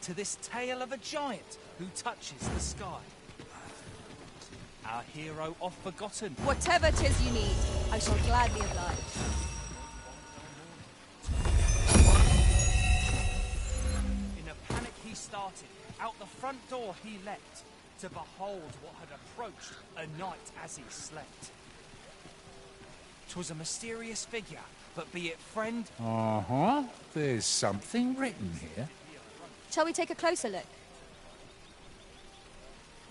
to this tale of a giant who touches the sky. Our hero oft forgotten. Whatever 'tis you need, I shall gladly oblige. In a panic he started, out the front door he leapt, to behold what had approached a night as he slept. 'Twas a mysterious figure, but be it friend... Uh-huh. There's something written here. Shall we take a closer look?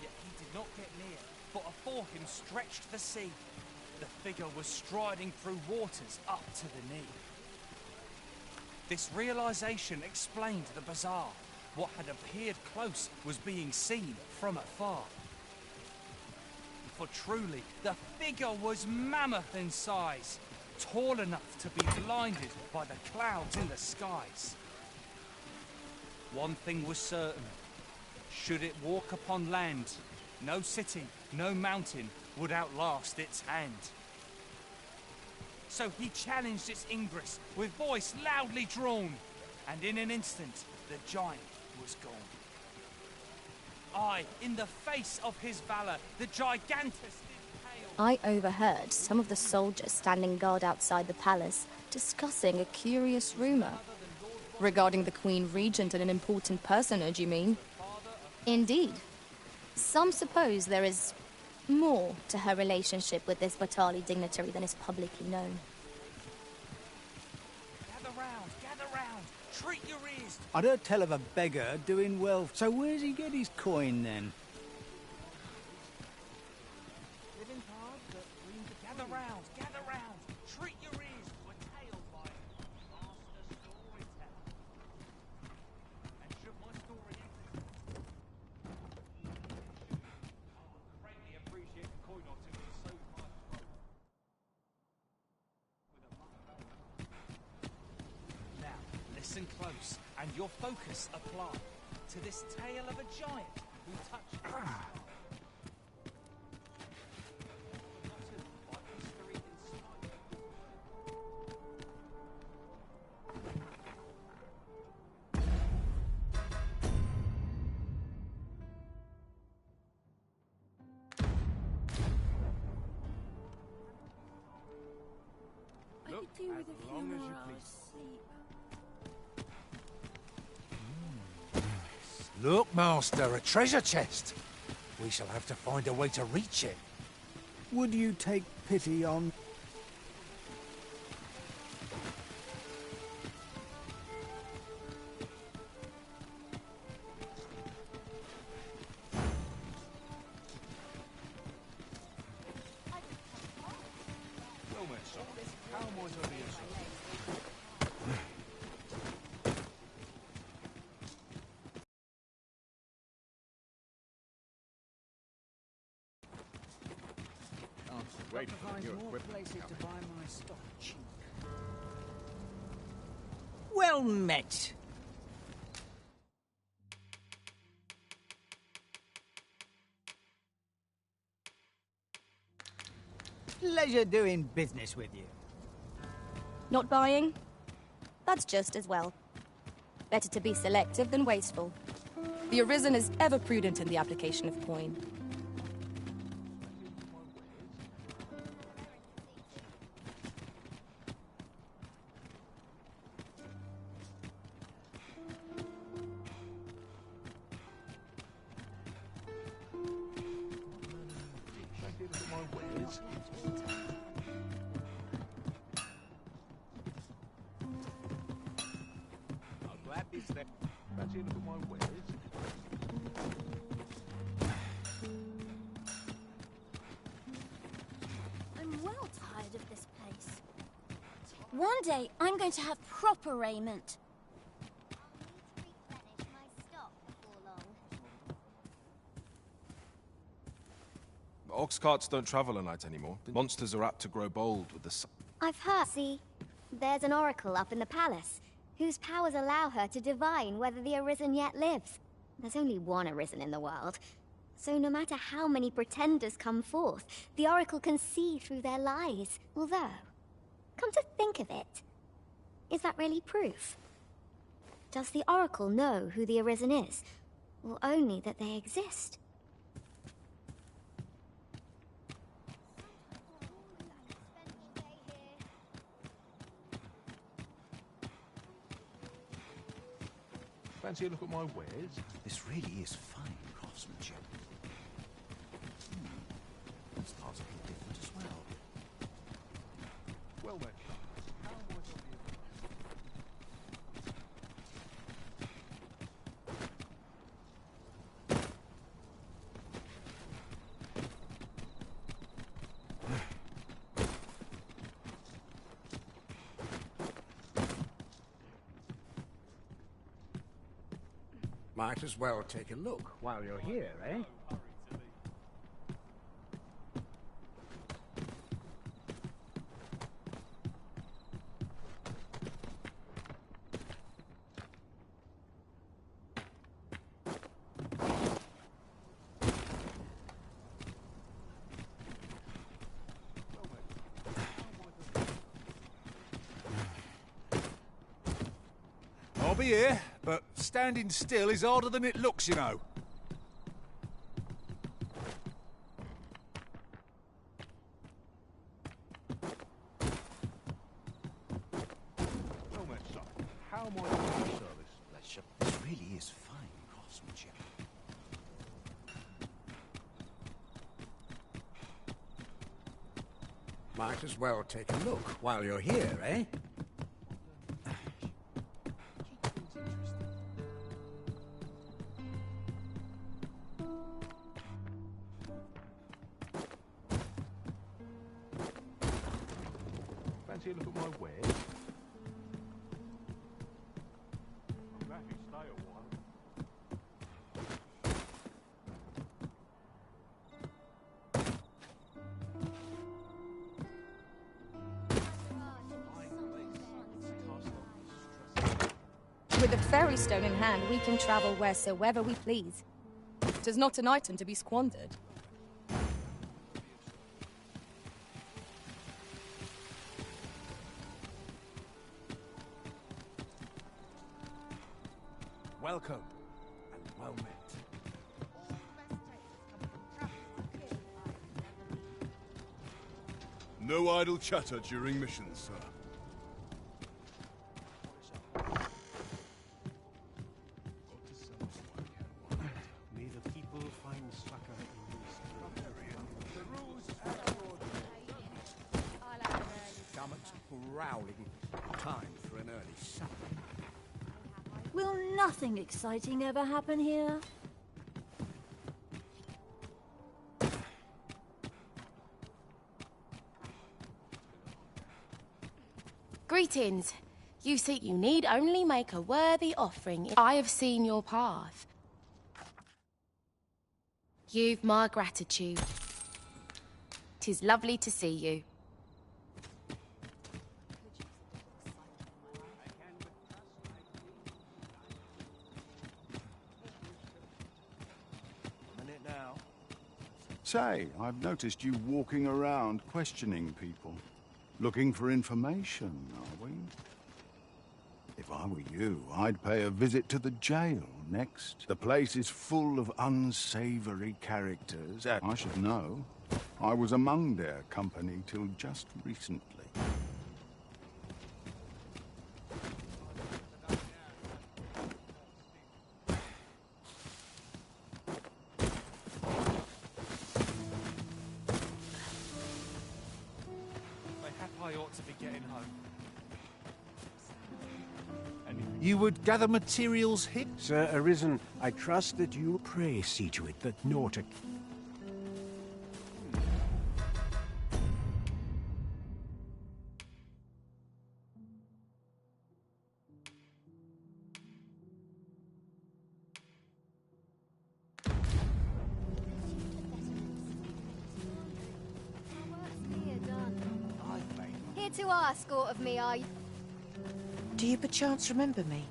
Yet he did not get near, for afore him stretched the sea. The figure was striding through waters up to the knee. This realization explained the bizarre. What had appeared close was being seen from afar. For truly, the figure was mammoth in size, tall enough to be blinded by the clouds in the skies. One thing was certain. Should it walk upon land, no city, no mountain would outlast its hand. So he challenged its ingress with voice loudly drawn, and in an instant the giant was gone. Aye, in the face of his valor, the gigantus did pale. I overheard some of the soldiers standing guard outside the palace discussing a curious rumor. Regarding the Queen Regent and an important personage, you mean? Indeed. Some suppose there is more to her relationship with this Batali dignitary than is publicly known. Gather round, treat your ears. I'd heard tell of a beggar doing well, so where's he get his coin then? Living hard, but gather round, treat your ears to a tale by master storyteller. And should my story I greatly appreciate the coin or two so much. Now, listen close, and your focus apply to this tale of a giant who touched... Look, Master, a treasure chest. We shall have to find a way to reach it. Would you take pity on... Well met. Pleasure doing business with you. Not buying? That's just as well. Better to be selective than wasteful. The Arisen is ever prudent in the application of coin. I'm well tired of this place. One day, I'm going to have proper raiment. Ox carts don't travel at night anymore. Monsters are apt to grow bold with the sun. I've heard. See, there's an oracle up in the palace, whose powers allow her to divine whether the Arisen yet lives. There's only one Arisen in the world, so no matter how many pretenders come forth, the oracle can see through their lies. Although, come to think of it, is that really proof? Does the Oracle know who the Arisen is? Or only that they exist? Fancy a look at my wares? This really is fine craftsmanship. This part's a bit different as well. Well then. Might as well take a look while you're here, eh? I'll be here, but standing still is harder than it looks, you know. Well met, son. How am I doing your service? This really is fine craftsmanship. Might as well take a look while you're here, eh? Fancy a look at my wares? I'm glad you stay a while. With a fairy stone in hand, we can travel wheresoever we please. 'Tis not an item to be squandered. Welcome, and well met. No idle chatter during missions, sir. May the people find succor in this area. Stomachs growling. Time for an early supper. Will nothing exciting ever happen here? Greetings. You see, you need only make a worthy offering. I have seen your path. You've my gratitude. 'Tis lovely to see you. Say, I've noticed you walking around questioning people. Looking for information, are we? If I were you, I'd pay a visit to the jail next. The place is full of unsavory characters, and I should know. I was among their company till just recently. I ought to be getting home. You would gather materials here? Sir Arisen, I trust that you pray see to it that naught Here to ask aught of me, are you? Do you perchance remember me?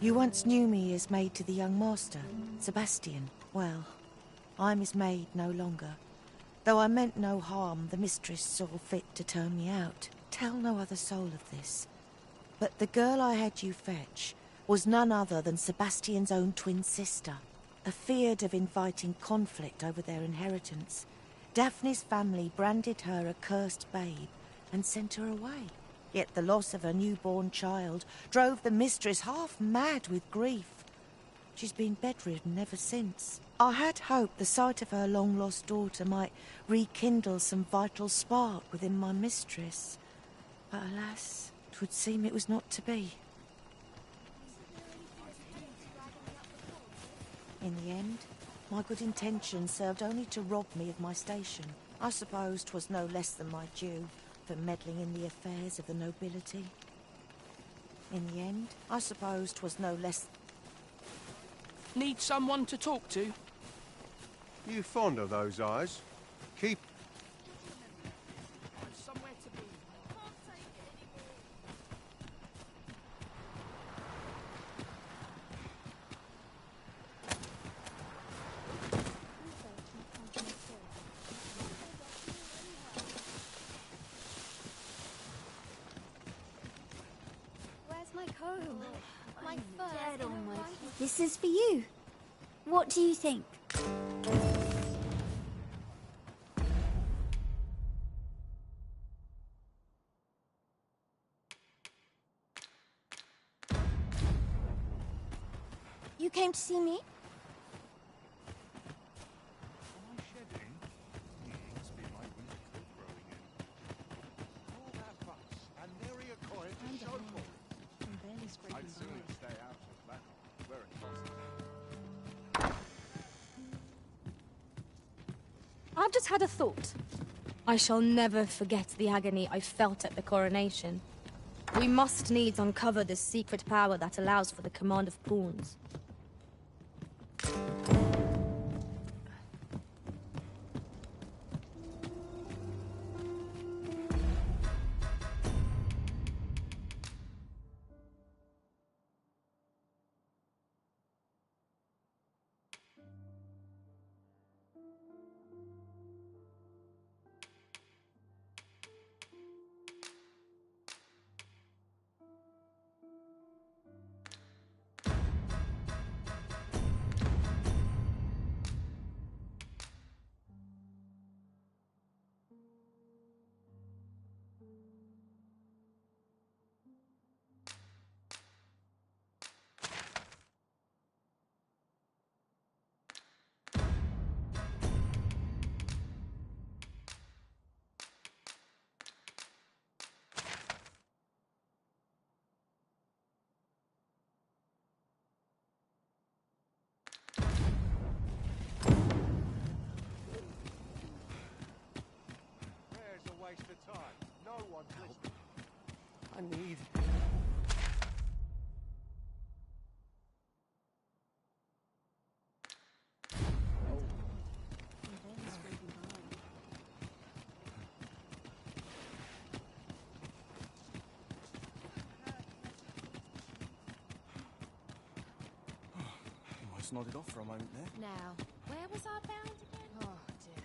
You once knew me as maid to the young master, Sebastian. Well, I'm his maid no longer. Though I meant no harm, the mistress saw fit to turn me out. Tell no other soul of this. But the girl I had you fetch was none other than Sebastian's own twin sister. Afeared of inviting conflict over their inheritance, Daphne's family branded her a cursed babe and sent her away. Yet the loss of her newborn child drove the mistress half mad with grief. She's been bedridden ever since. I had hoped the sight of her long-lost daughter might rekindle some vital spark within my mistress. But alas, 'twould seem it was not to be. In the end, my good intentions served only to rob me of my station. I suppose 'twas no less than my due for meddling in the affairs of the nobility. In the end, I suppose 'twas no less... Need someone to talk to? You fond of those eyes? Keep... Somewhere to be. Where's my comb? My fur. This is for you. What do you think? You came to see me? I've just had a thought. I shall never forget the agony I felt at the coronation. We must needs uncover the secret power that allows for the command of pawns. I need... Almost nodded off for a moment there. Now, where was I bound again? Oh, dear.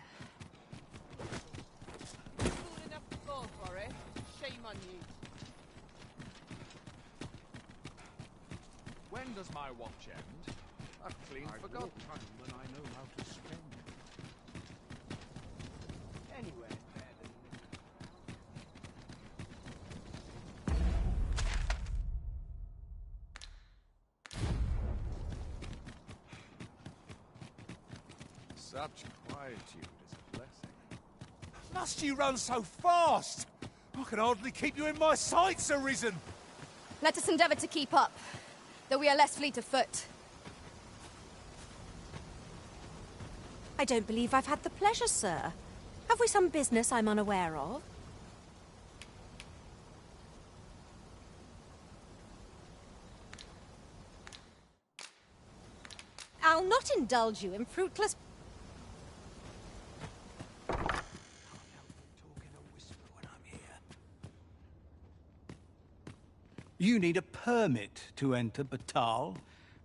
Fool enough to fall for it. Shame on you. When does my watch end? I've clean forgotten. Time when I know how to spend it. Anyway, better than... Such quietude is a blessing. Must you run so fast? I can hardly keep you in my sights, Arisen. Let us endeavor to keep up, though we are less fleet of foot. I don't believe I've had the pleasure, sir. Have we some business I'm unaware of? I'll not indulge you in fruitless... You need a permit to enter Batal,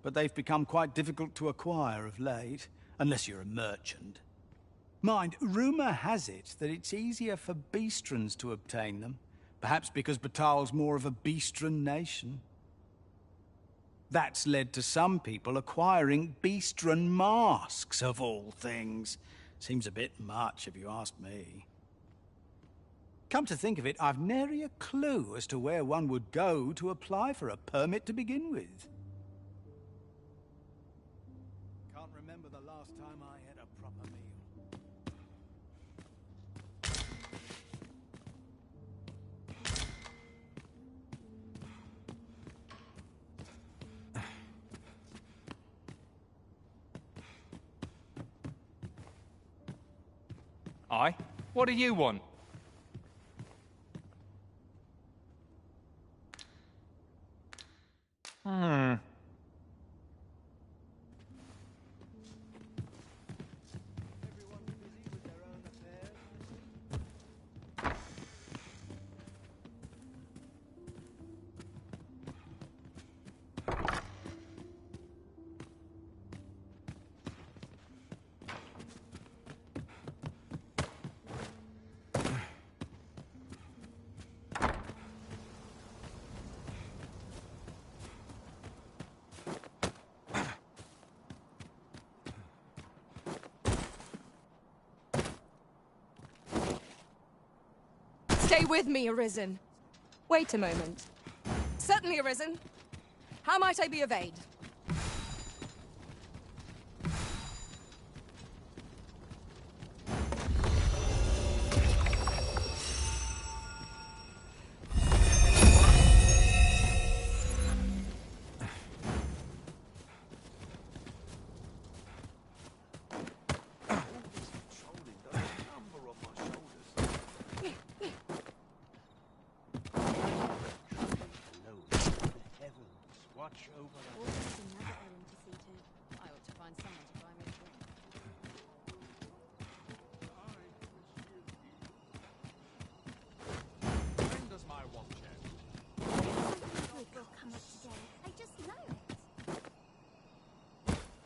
but they've become quite difficult to acquire of late, unless you're a merchant. Mind, rumour has it that it's easier for Beastrons to obtain them, perhaps because Batal's more of a Beastron nation. That's led to some people acquiring Beastren masks, of all things. Seems a bit much, if you ask me. Come to think of it, I've nary a clue as to where one would go to apply for a permit to begin with. Can't remember the last time I had a proper meal. Aye? What do you want? Stay with me, Arisen. Wait a moment. Certainly, Arisen. How might I be of aid?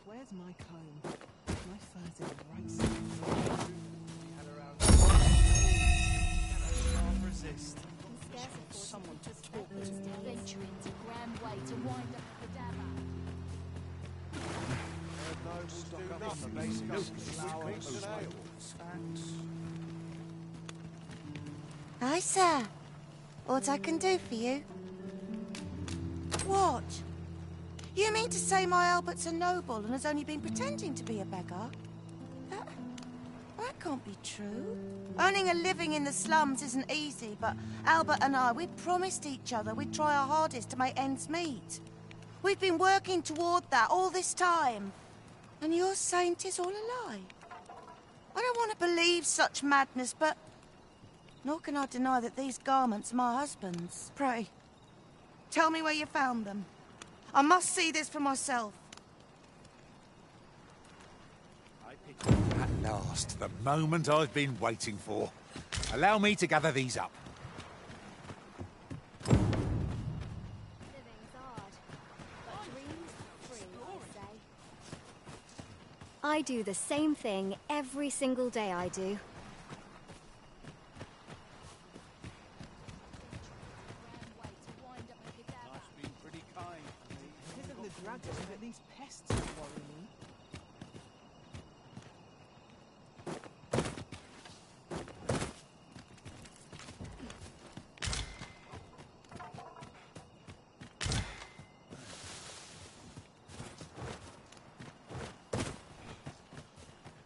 Where's my comb? My fur's in the right spot. Can't resist. Someone to talk to. Venture into grand way to wind up the dabber. Stock up on the basics. Hi, sir. What I can do for you? What? You mean to say my Albert's a noble and has only been pretending to be a beggar? That can't be true. Earning a living in the slums isn't easy, but Albert and I, we promised each other we'd try our hardest to make ends meet. We've been working toward that all this time. And you're saying 'tis all a lie? I don't want to believe such madness, but nor can I deny that these garments are my husband's. Pray, tell me where you found them. I must see this for myself. At last, the moment I've been waiting for. Allow me to gather these up. Living's hard, but dreams free, I say. I do the same thing every single day I do. But these pests worry me.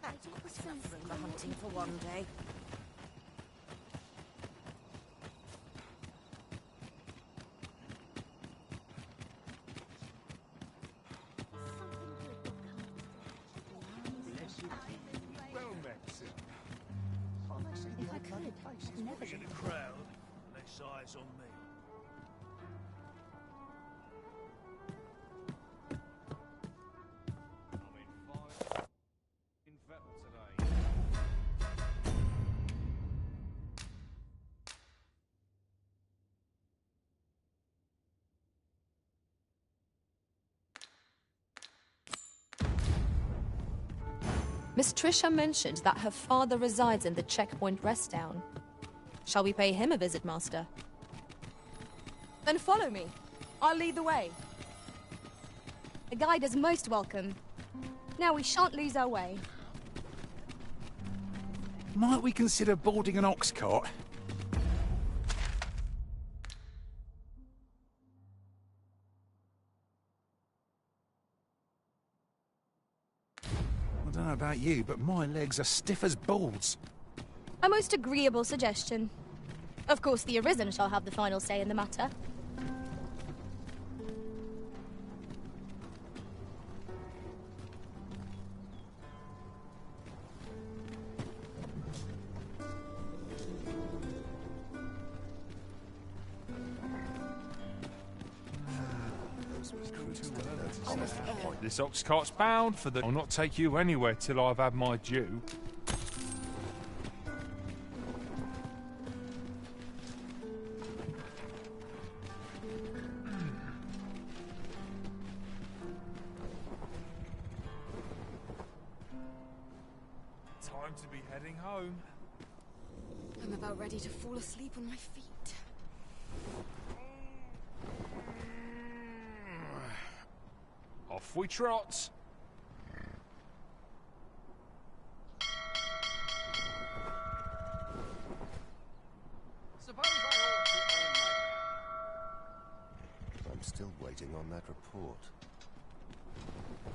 That's enough for the hunting for one day. If I could, never. In a crowd, less eyes on me. In Vettel today. Miss Trisha mentioned that her father resides in the Checkpoint Rest Town. Shall we pay him a visit, Master? Then follow me. I'll lead the way. A guide is most welcome. Now we shan't lose our way. Might we consider boarding an ox cart? I don't know about you, but my legs are stiff as balls. A most agreeable suggestion. Of course, the Arisen shall have the final say in the matter. This ox cart's bound for the... I'll not take you anywhere till I've had my due. Time to be heading home. I'm about ready to fall asleep on my feet. Off we trot. Suppose I ought to earn my... I'm still waiting on that report.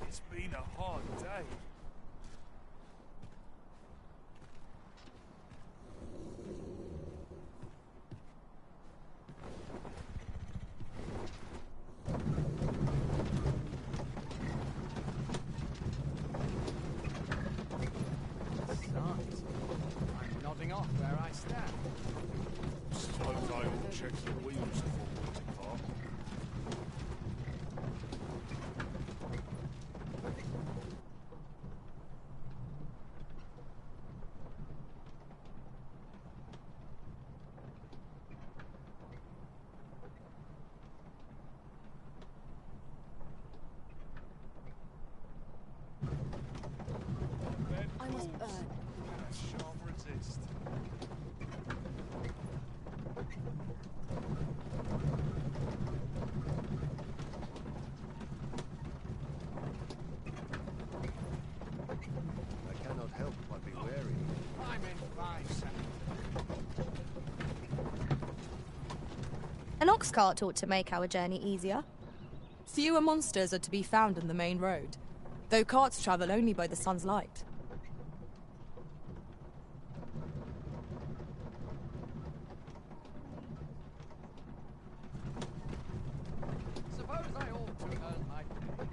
It's been a hard day. I'm nodding off where I stand. Suppose I ought to check the wheels before we depart. I must earn. I shan't resist. I cannot help but be wary. I'm in 5 seconds. An ox cart ought to make our journey easier. Fewer monsters are to be found in the main road, though carts travel only by the sun's light. Suppose I ought to earn my pay.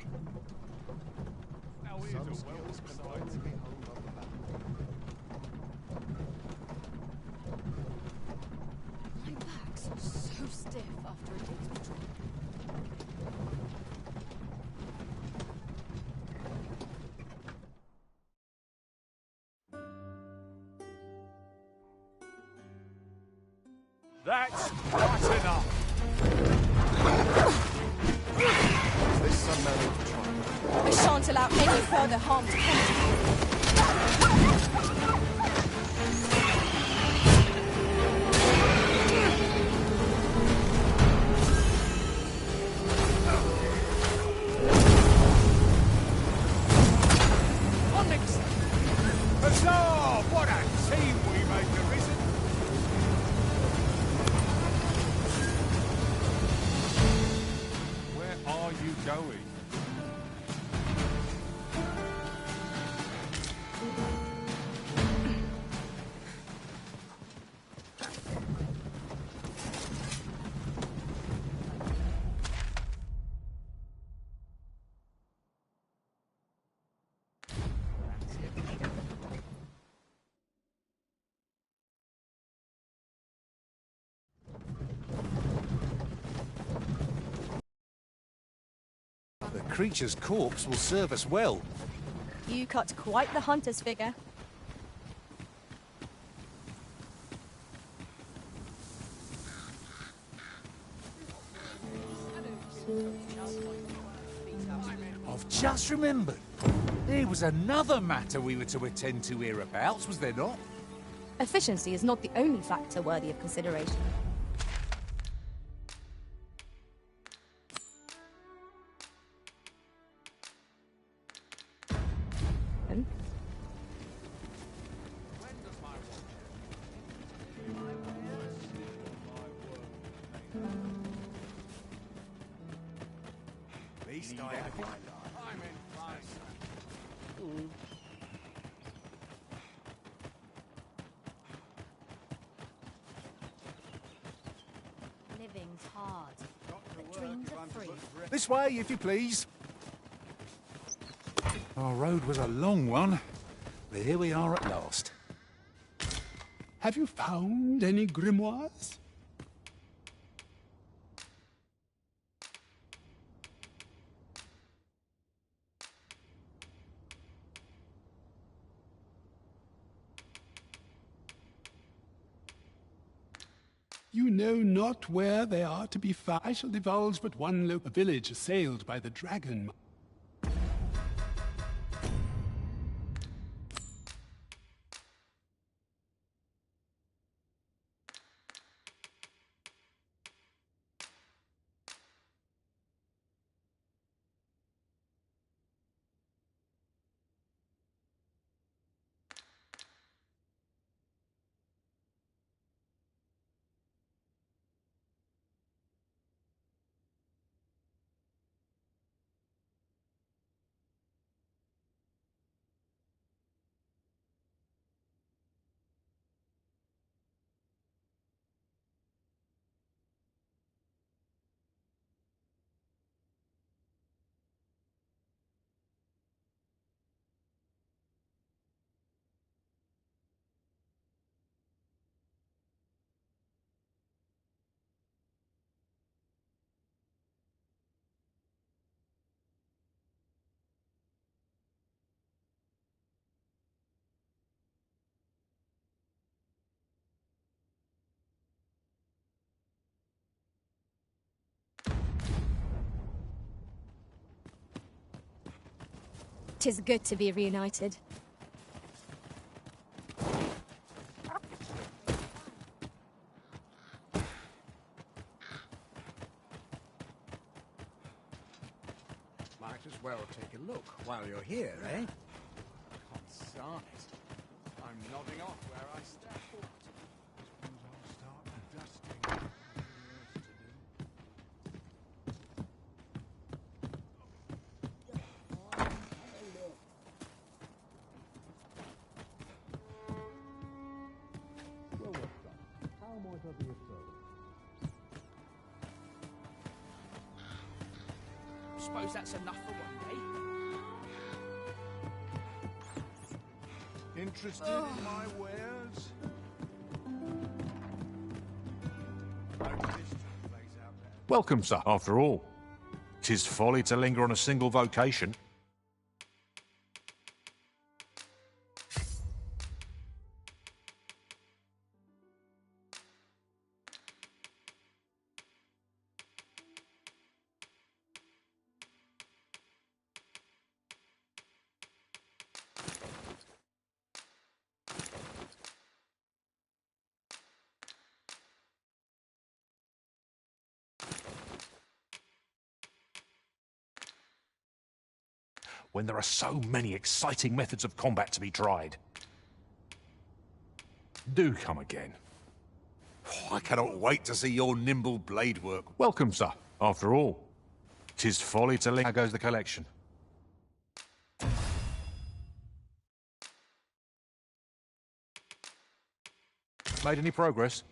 Now here's Some a welcome skills can sight. only be honed on the battle. My back's so stiff after a day's patrol. That's right enough. Is this some manner of trial? I shan't allow any further harm to come to you. Onyx! Huzzah! What a team we make, Arisen! Where are you going? The creature's corpse will serve us well. You cut quite the hunter's figure. I've just remembered. There was another matter we were to attend to hereabouts, was there not? Efficiency is not the only factor worthy of consideration. Wyvern. Least I have my life. I'm in place. Living's hard, but dreams are free. This way, if you please. Our road was a long one, but here we are at last. Have you found any grimoires? You know not where they are to be found. I shall divulge but one local village assailed by the dragon. Tis good to be reunited. Might as well take a look while you're here, eh? Inside. I'm nodding off where I step. Suppose that's enough for one day. Interested in my wares? Welcome, sir. After all, 'tis folly to linger on a single vocation. When there are so many exciting methods of combat to be tried. Do come again. I cannot wait to see your nimble blade work. Welcome, sir. After all, 'tis folly to linger. How goes the collection? Made any progress?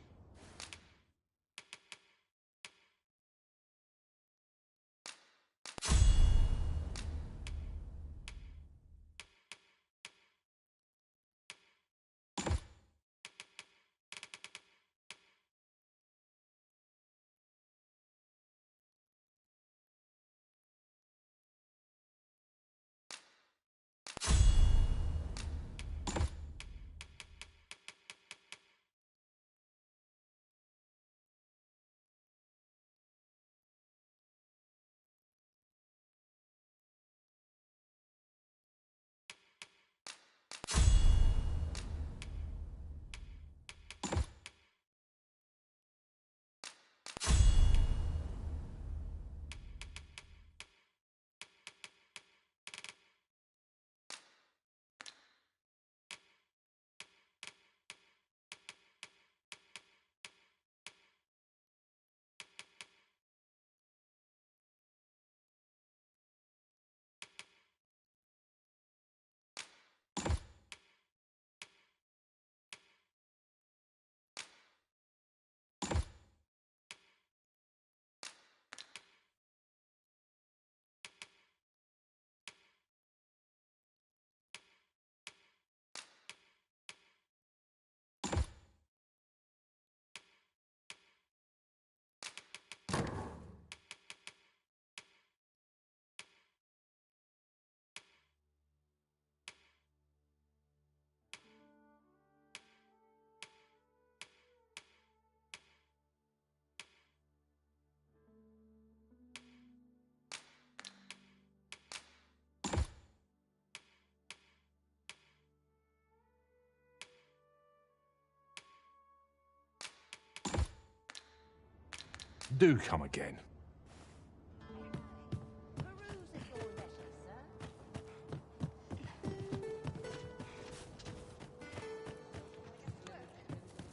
Do come again.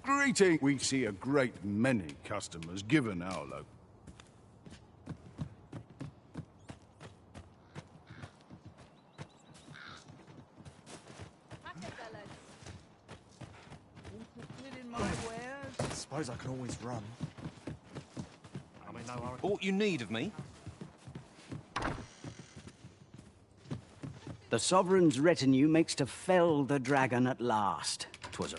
Greeting! We see a great many customers given our local. Suppose I can always run. I'm in no hurry. What you need of me? The Sovereign's retinue makes to fell the dragon at last. 'Twas a...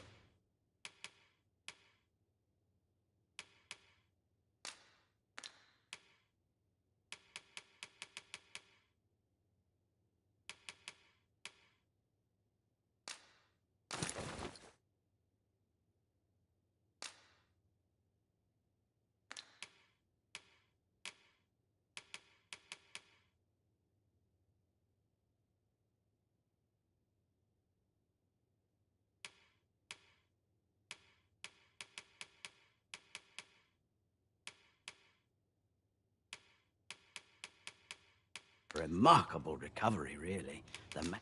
Remarkable recovery, really. The ma...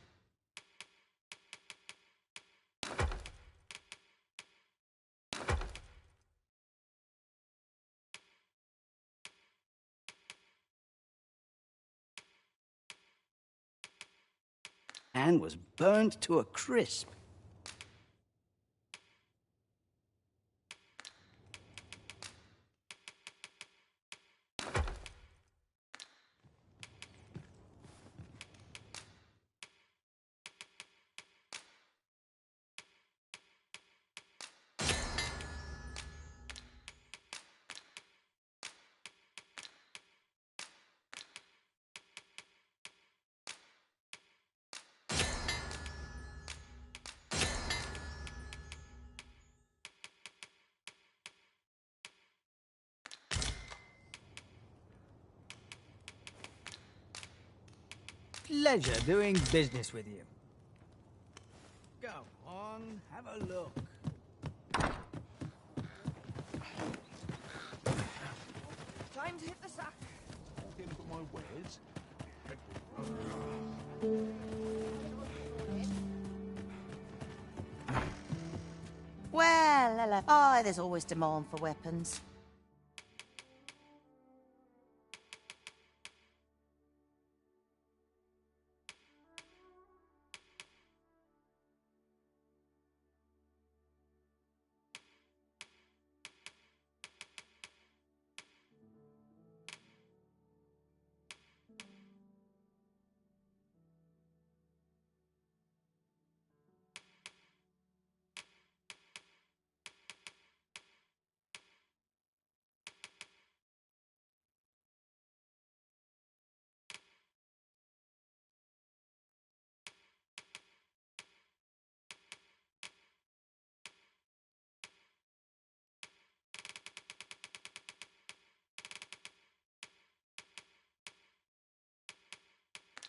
and was burnt to a crisp. Pleasure doing business with you. Go on, have a look. Time to hit the sack. Okay, look at my wares. Well, hello. Oh, there's always demand for weapons.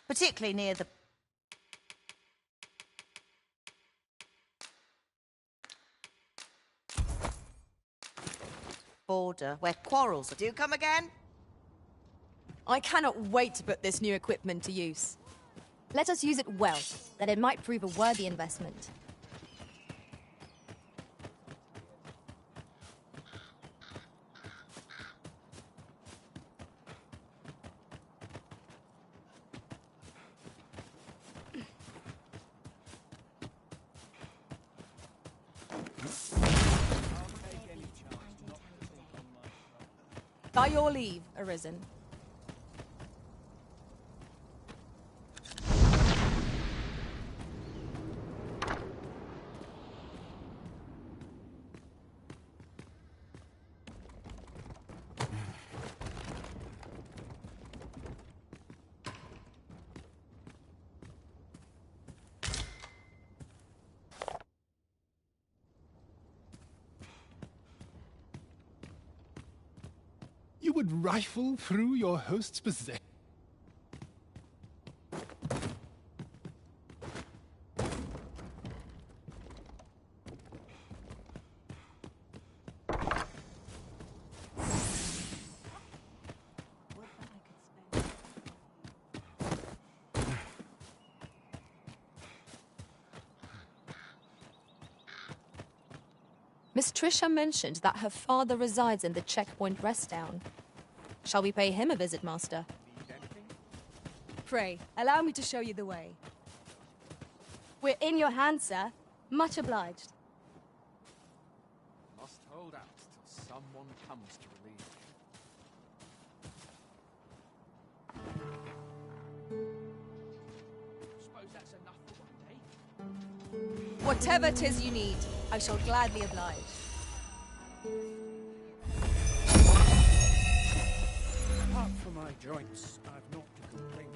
Particularly near the... border, where quarrels do come again. I cannot wait to put this new equipment to use. Let us use it well, that it might prove a worthy investment. By your leave, Arisen. You would rifle through your host's possessions. Miss Trisha mentioned that her father resides in the Checkpoint Rest Down. Shall we pay him a visit, Master? Pray, allow me to show you the way. We're in your hands, sir. Much obliged. Must hold out till someone comes to relieve you. Suppose that's enough for one day. Whatever 'tis you need, I shall gladly oblige. Apart from my joints, I've not to complain.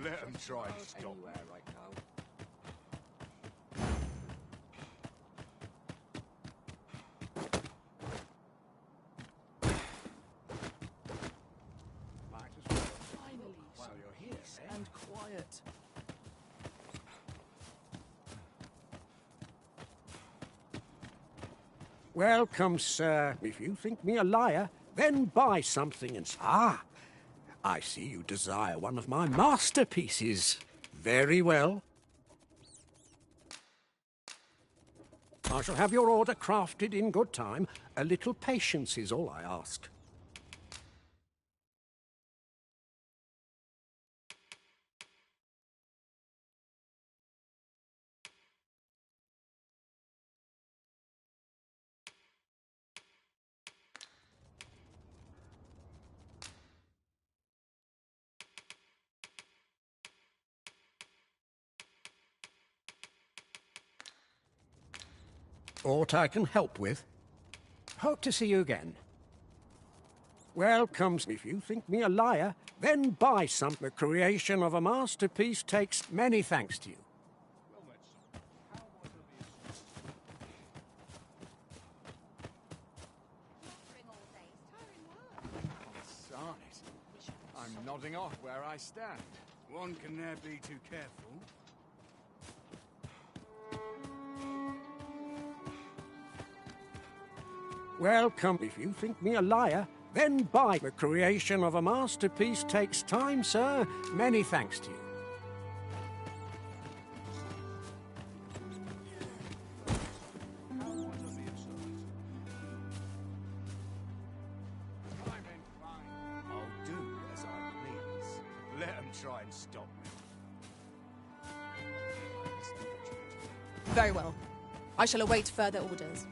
Let them try and stop Anywhere right now. Might as well. Finally, so you're here, eh? And quiet. Welcome, sir. If you think me a liar, then buy something and... Ah! I see you desire one of my masterpieces. Very well. I shall have your order crafted in good time. A little patience is all I ask. Aught I can help with? Hope to see you again. Welcome. If you think me a liar, then buy some. The creation of a masterpiece takes many thanks to you. Darn it. I'm nodding off where I stand. One can ne'er be too careful. Welcome. If you think me a liar, then buy. The creation of a masterpiece takes time, sir. Many thanks to you. I'll do as I please. Let them try and stop me. Very well. I shall await further orders.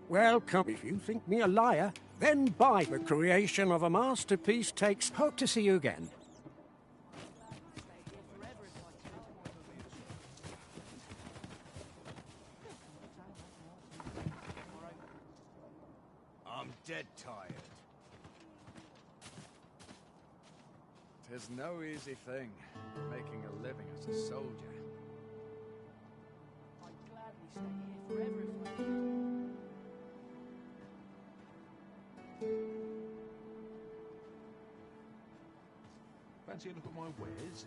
Welcome. If you think me a liar, then buy. The creation of a masterpiece takes... Hope to see you again. I'm dead tired. 'Tis no easy thing, making a living as a soldier. I'd gladly stay here forever if I could. Fancy a look at my wares?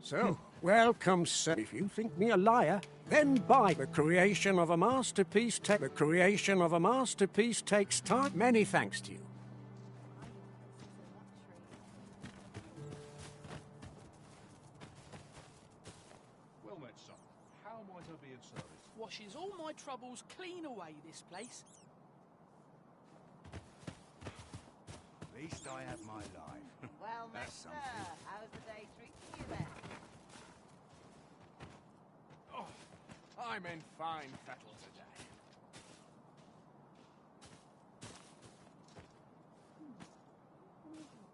So, welcome, sir. If you think me a liar, then buy. The creation of a masterpiece The creation of a masterpiece takes time. Many thanks to you. Well met, son. How might I be of service? Washes all my troubles clean away, this place. At least I have my life. Well, That's Mister, something. how's the day treating you then? Oh, I'm in fine fettle today.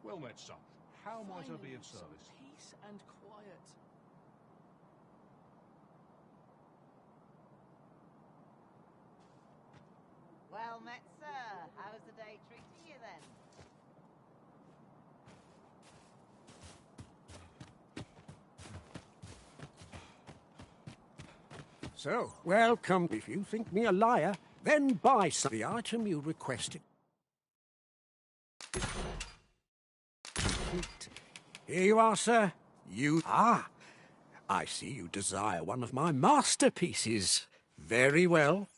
Well met, son. How might I be of Some service? peace and quiet. Well met, sir. How's the day treating you then? So, welcome. If you think me a liar, then buy some. The item you requested. Complete. Here you are, sir. I see you desire one of my masterpieces. Very well.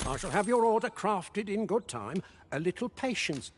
I shall have your order crafted in good time. A little patience.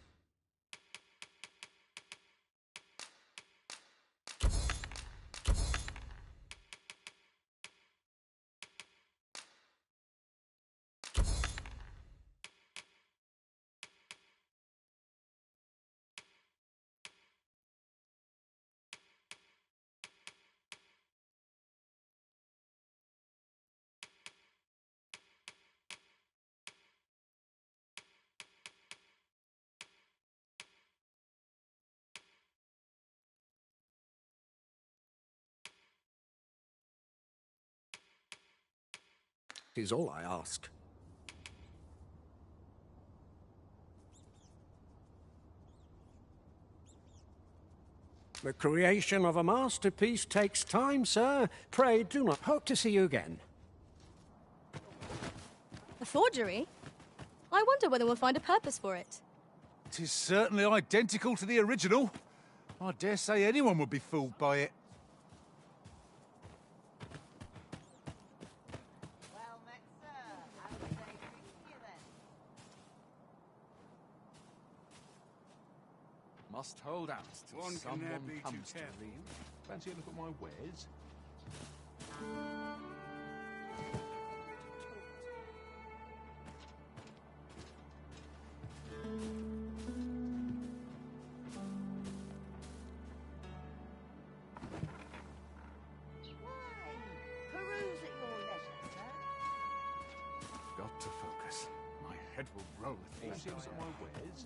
Is all I ask. The creation of a masterpiece takes time, sir. Pray do not hope to see you again. A forgery? I wonder whether we'll find a purpose for it. It is certainly identical to the original. I dare say anyone would be fooled by it. Well met, sir. How's the day treating you then? Must hold out till One can someone never be too comes to careful. me. Fancy a look at my wares? Peruse at your leisure, sir. Got to focus. My head will roll with Fancy a look at my wares?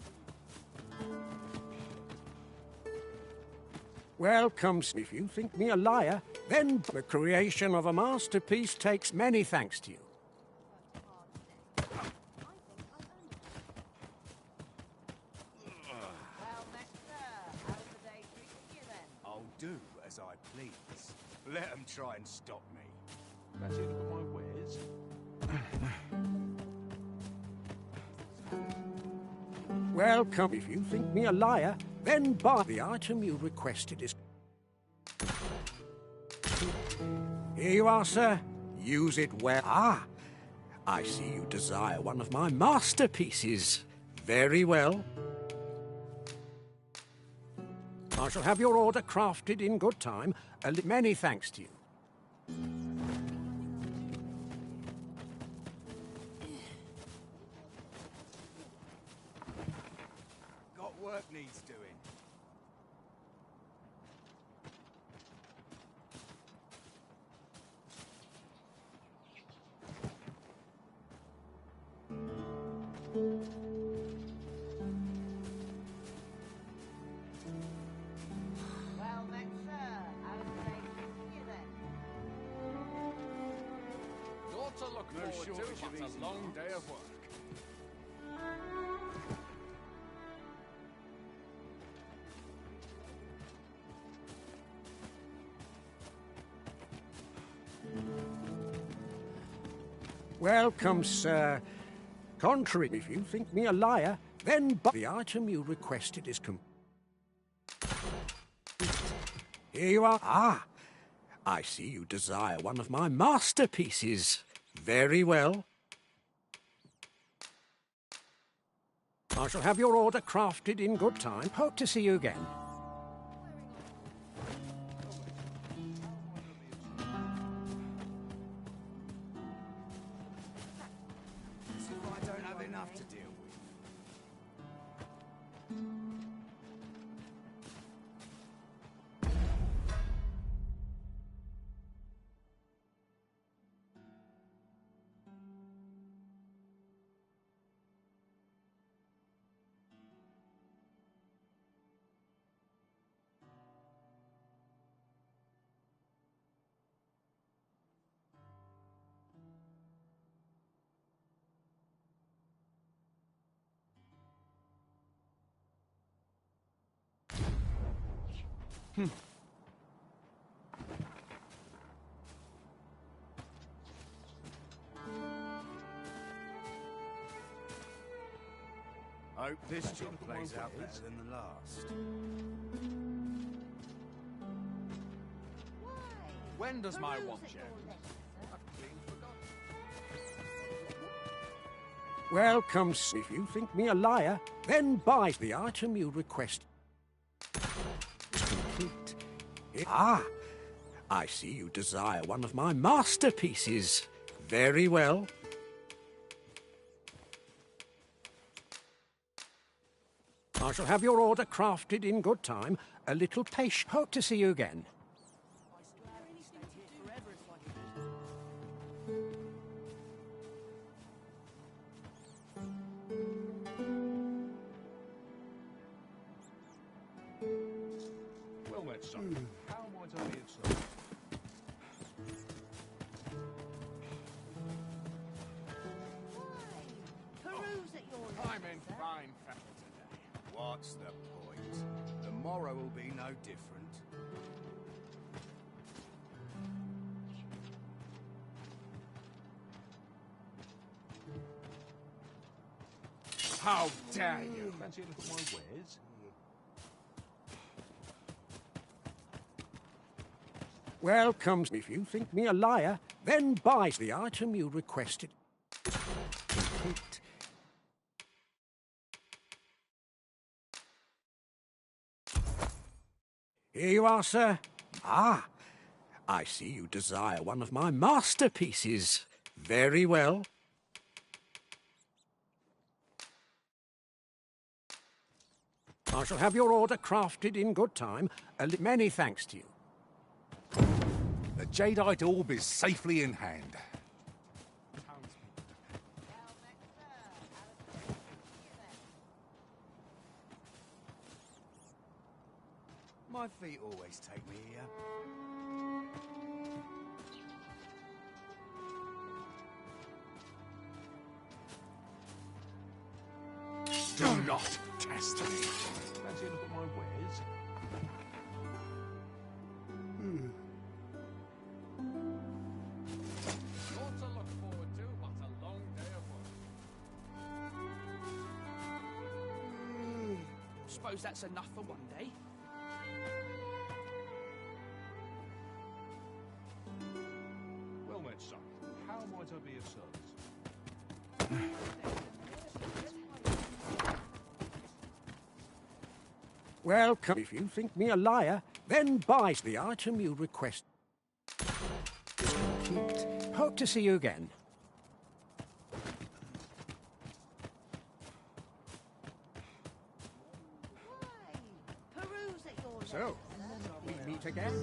Welcome. If you think me a liar, then the creation of a masterpiece takes many thanks to you. Well met, sir. How's the day treating you then? I'll do as I please. Let them try and stop me. Fancy a look at my wares? Welcome. If you think me a liar, then buy. The item you requested is... Here you are, sir. Use it well. I see you desire one of my masterpieces. Very well. I shall have your order crafted in good time. Many thanks to you. Got work needs doing. Well met, sir. How's the day treating you then? Naught to look No forward shortage to of but a easy long marks. day of work. Welcome, sir. Contrary, if you think me a liar, then buy. The item you requested is Here you are. I see you desire one of my masterpieces. Very well. I shall have your order crafted in good time. Hope to see you again. As if I don't have enough to deal with. Hope this job plays out better than the last. When does my watch end? Welcome. If you think me a liar, then buy the item you request. Complete. Ah, I see you desire one of my masterpieces. Very well. I shall have your order crafted in good time. A little patience. Hope to see you again. Well met, son. How might I be of service? I'm in fine fettle today. What's the point? The morrow will be no different. How dare you? Fancy a look at my wares? Welcome. If you think me a liar, then buy the item you requested. Complete. Here you are, sir. Ah, I see you desire one of my masterpieces. Very well. I shall have your order crafted in good time. Many thanks to you. The jadeite orb is safely in hand. My feet always take me here. Do not test me. Fancy a look at my wares? Lots to look forward to, but a long day of work. Suppose that's enough for one day. Well met, son. How might I be of service? Welcome. If you think me a liar, then buy the item you request. Complete. Hope to see you again. So, we meet again.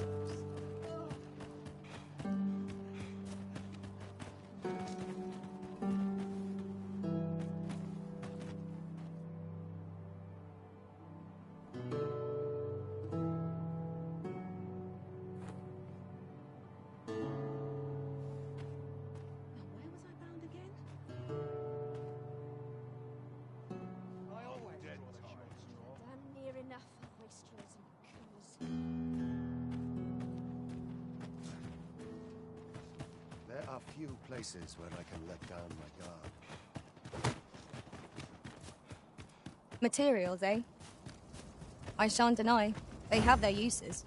Damn near enough wastrels and coos. There are few places where I can let down my guard. Materials, eh? I shan't deny. They have their uses.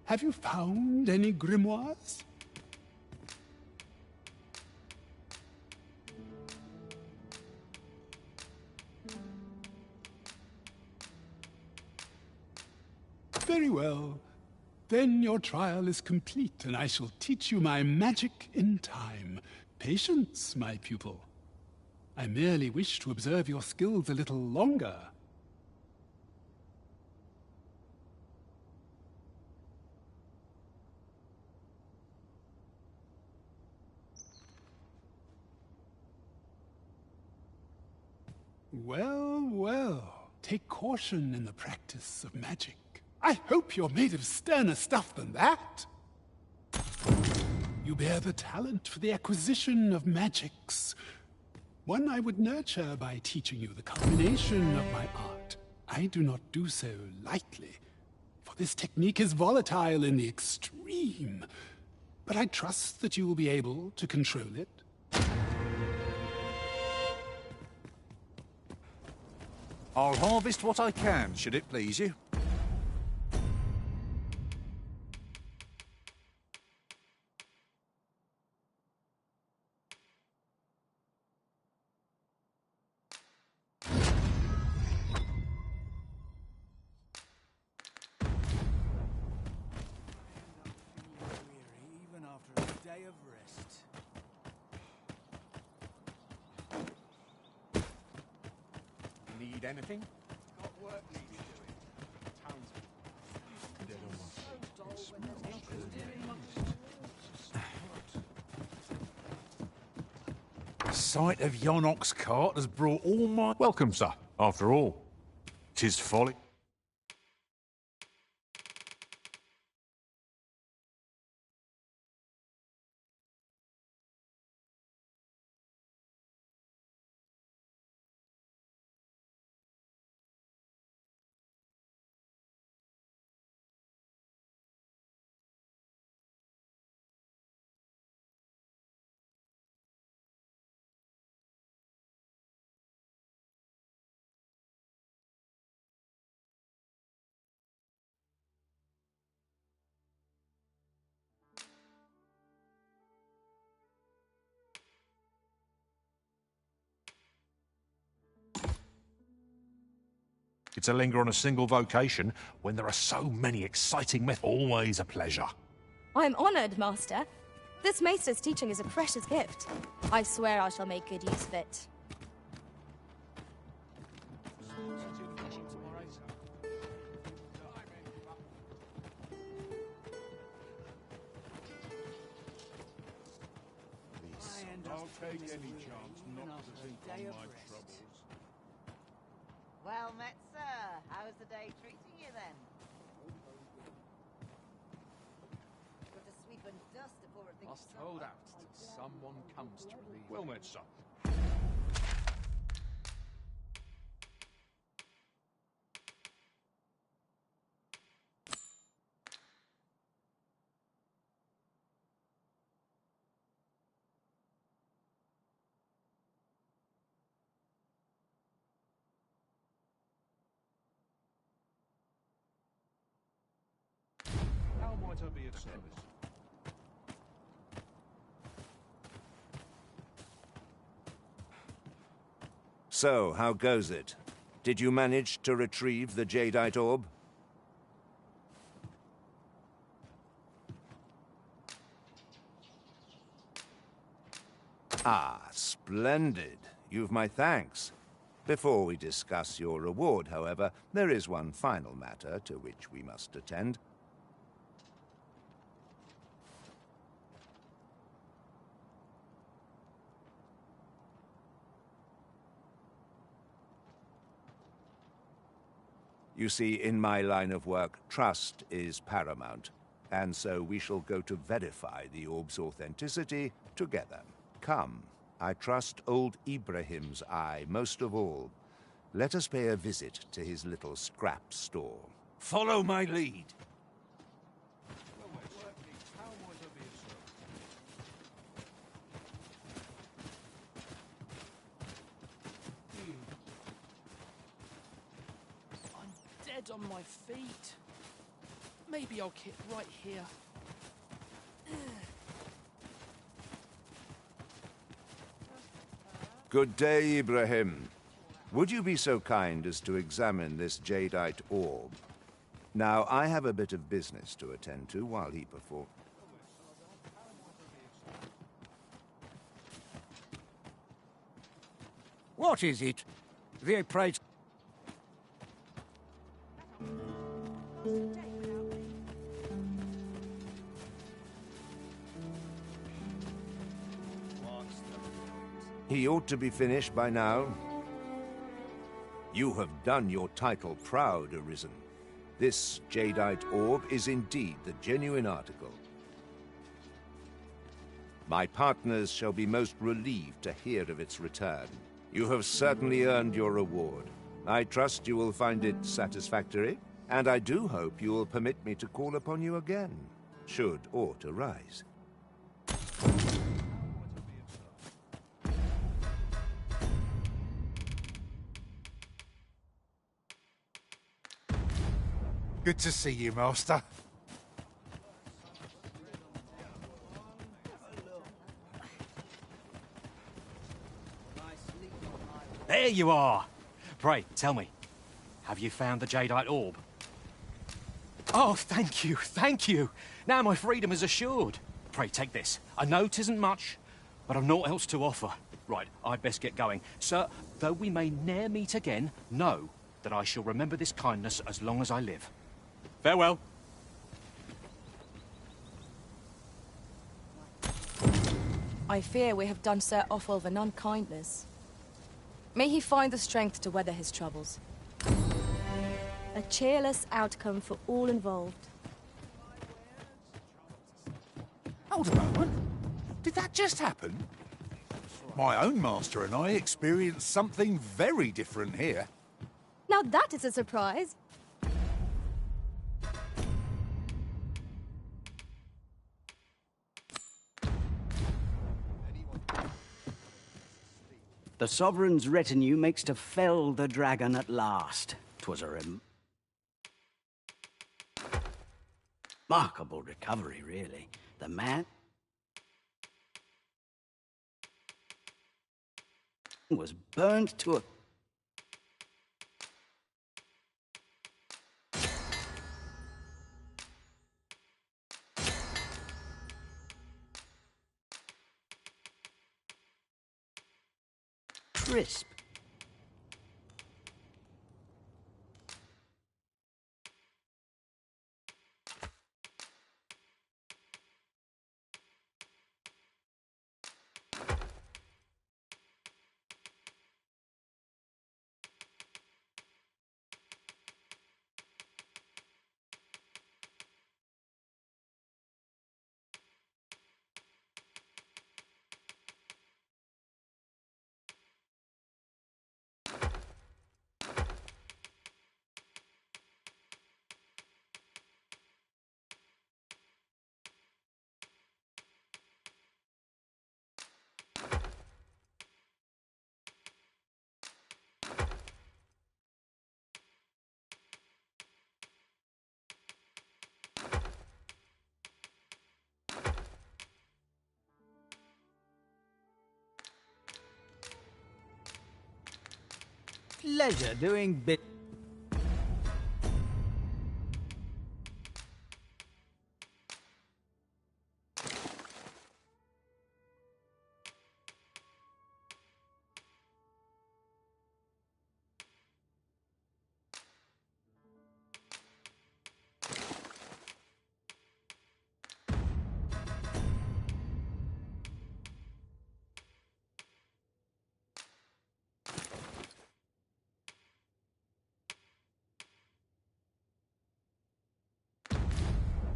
Have you found any grimoires? Very well. Then your trial is complete, and I shall teach you my magic in time. Patience, my pupil. I merely wish to observe your skills a little longer. Well, well. Take caution in the practice of magic. I hope you're made of sterner stuff than that. You bear the talent for the acquisition of magics. One I would nurture by teaching you the culmination of my art. I do not do so lightly, for this technique is volatile in the extreme. But I trust that you will be able to control it. I'll harvest what I can, should it please you. Even after a day of rest. Need anything? Got work needs doing. The sight of yon ox cart has brought all my... Welcome, sir. After all, 'tis folly. To linger on a single vocation when there are so many exciting methods. Always a pleasure. I'm honored, Master. This maester's teaching is a precious gift. I swear I shall make good use of it. I'll take any chance not to think on my troubles. Well met, sir. How's the day treating you then? Got to sweep and dust before it thinks. Must hold out till someone comes to relieve. Well met, sir. How might I be of service? So, how goes it? Did you manage to retrieve the jadeite orb? Ah, splendid. You've my thanks. Before we discuss your reward, however, there is one final matter to which we must attend. You see, in my line of work, trust is paramount, and so we shall go to verify the orb's authenticity together. Come, I trust old Ibrahim's eye most of all. Let us pay a visit to his little scrap store. Follow my lead. Dead on my feet. Maybe I'll kit right here. Good day, Ibrahim. Would you be so kind as to examine this jadeite orb? Now, I have a bit of business to attend to while he performs. What is it? The price. He ought to be finished by now. You have done your title proud, Arisen. This jadeite orb is indeed the genuine article. My partners shall be most relieved to hear of its return. You have certainly earned your reward. I trust you will find it satisfactory, and I do hope you will permit me to call upon you again, should aught arise. Good to see you, Master. There you are! Pray, tell me, have you found the jadeite orb? Oh, thank you, thank you! Now my freedom is assured. Pray, take this. I know 'tisn't much, but I've naught else to offer. Right, I'd best get going. Sir, though we may ne'er meet again, know that I shall remember this kindness as long as I live. Farewell. I fear we have done Sir Offulv an unkindness. May he find the strength to weather his troubles. A cheerless outcome for all involved. Hold a moment. Did that just happen? My own master and I experienced something very different here. Now that is a surprise. The Sovereign's retinue makes to fell the dragon at last. 'Twas a remarkable recovery, really. The man was burned to a... crisp. Pleasure doing bit...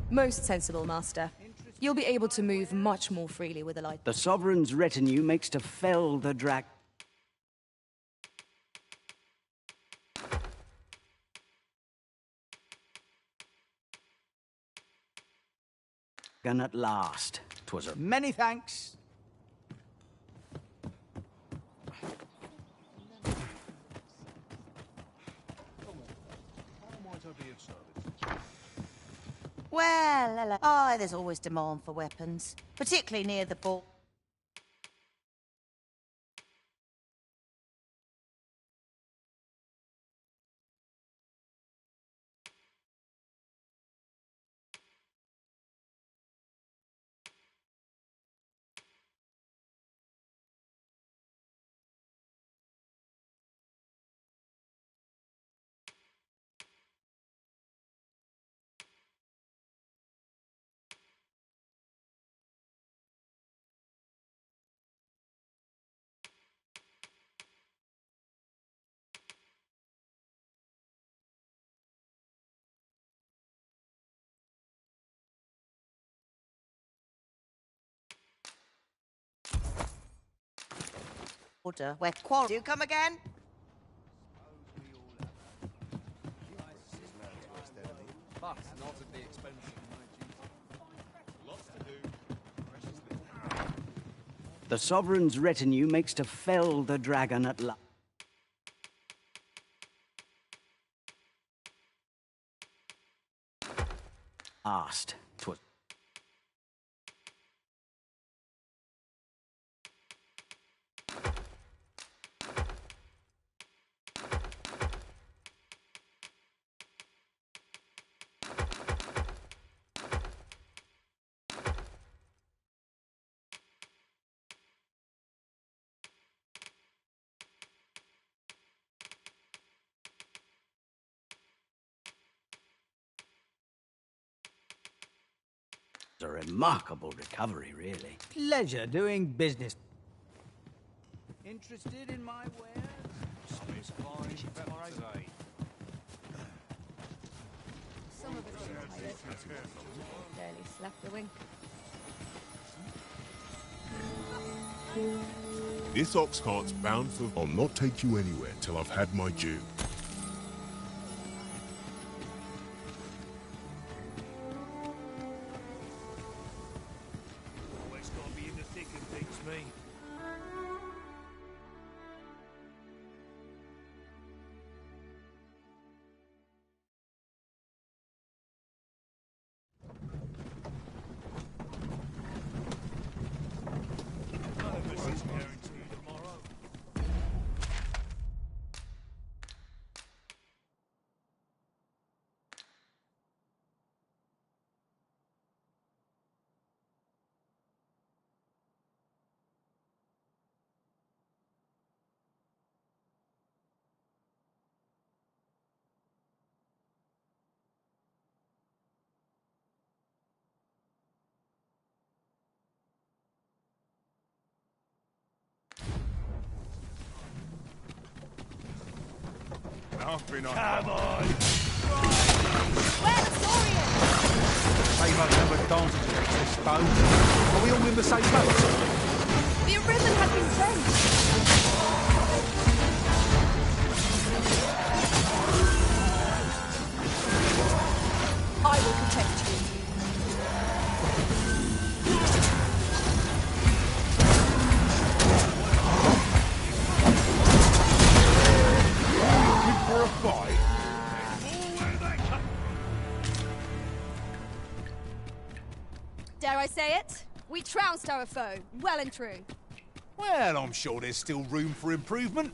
Most sensible, Master. You'll be able to move much more freely with a light. The Sovereign's retinue makes to fell the dragon at last. 'Twas a... Many thanks. Well, hello. Oh, there's always demand for weapons, particularly near the port. Order where quarrel. Do come again? But not at the expense of my duty. Lots to do. The Sovereign's retinue makes to fell the dragon at last. 'Twas a remarkable recovery, really. Pleasure doing business. Interested in my wares? Some of us are tired. Barely slept a wink. This ox cart's bound for... I'll not take you anywhere till I've had my due. Always gotta be in the thick of things, me. None of us is guaranteed tomorrow. I've been on. Come on! Where the Saurian? Save us never dancing to this stone. Are we all in the same boat? The arisen has been drenched. I will protect you. Looking for a fight? Dare I say it? We trounced our foe, well and true. Well, I'm sure there's still room for improvement.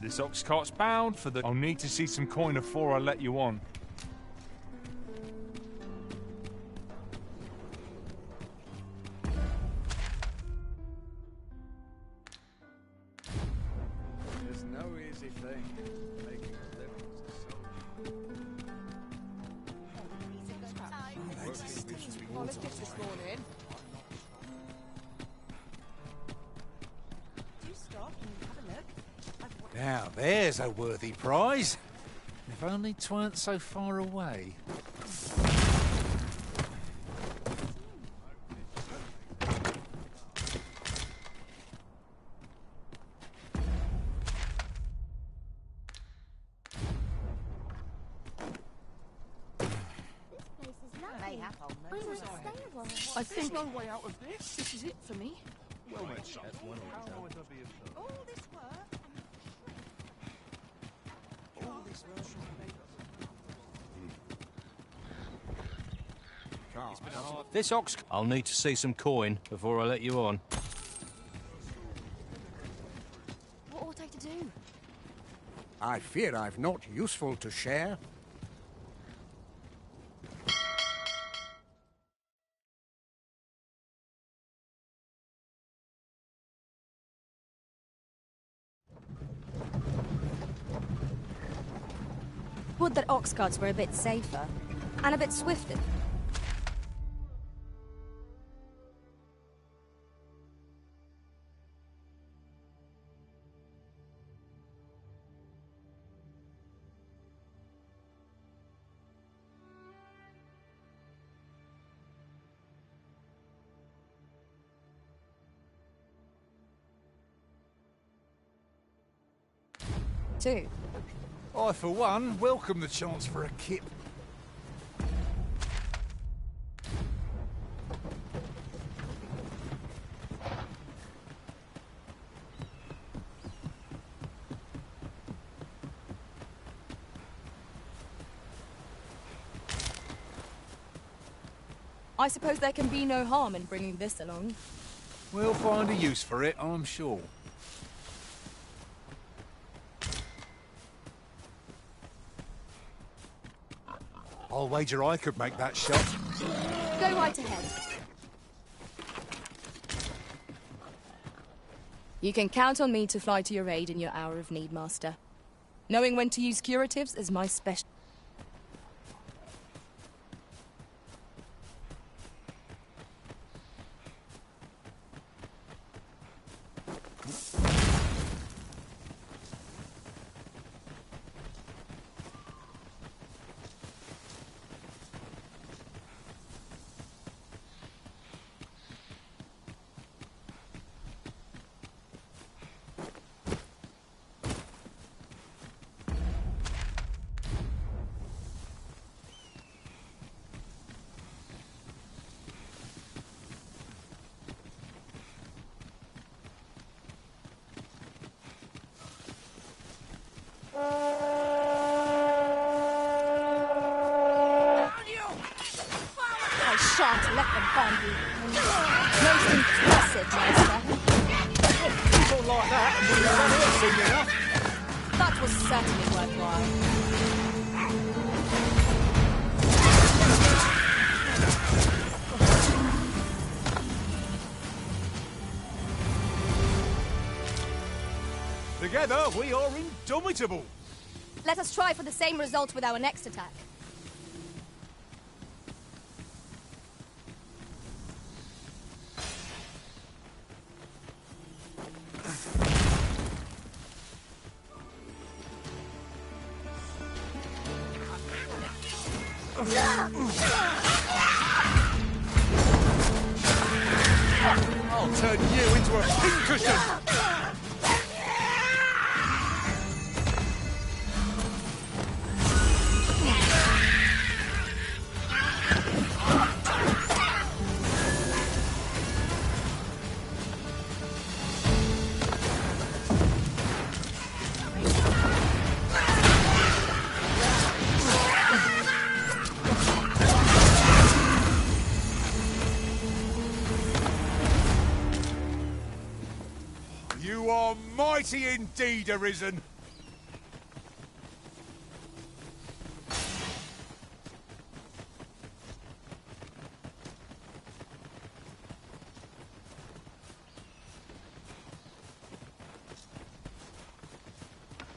This ox cart's bound for the... I'll need to see some coin before I let you on. It's no easy thing, making a living as a soldier. Politics this morning. Do stop and have a look. Now, there's a worthy prize. If only 'tweren't so far away. I think no way out of this. This is it for me. Well, that's one All this work and all this work This ox... I'll need to see some coin before I let you on. What ought I to do? I fear I've not useful to share. Would that ox carts were a bit safer, and a bit swifter. too. I, for one, welcome the chance for a kip. I suppose there can be no harm in bringing this along. We'll find a use for it, I'm sure. I'll wager I could make that shot. Go right ahead. You can count on me to fly to your aid in your hour of need, Master. Knowing when to use curatives is my special... Shan't let them harm you. Most impressive, Master. People like that and we've done it soon enough. That was certainly worthwhile. Together, we are indomitable. Let us try for the same result with our next attack. I'll turn you into a pincushion! You are mighty indeed, Arisen.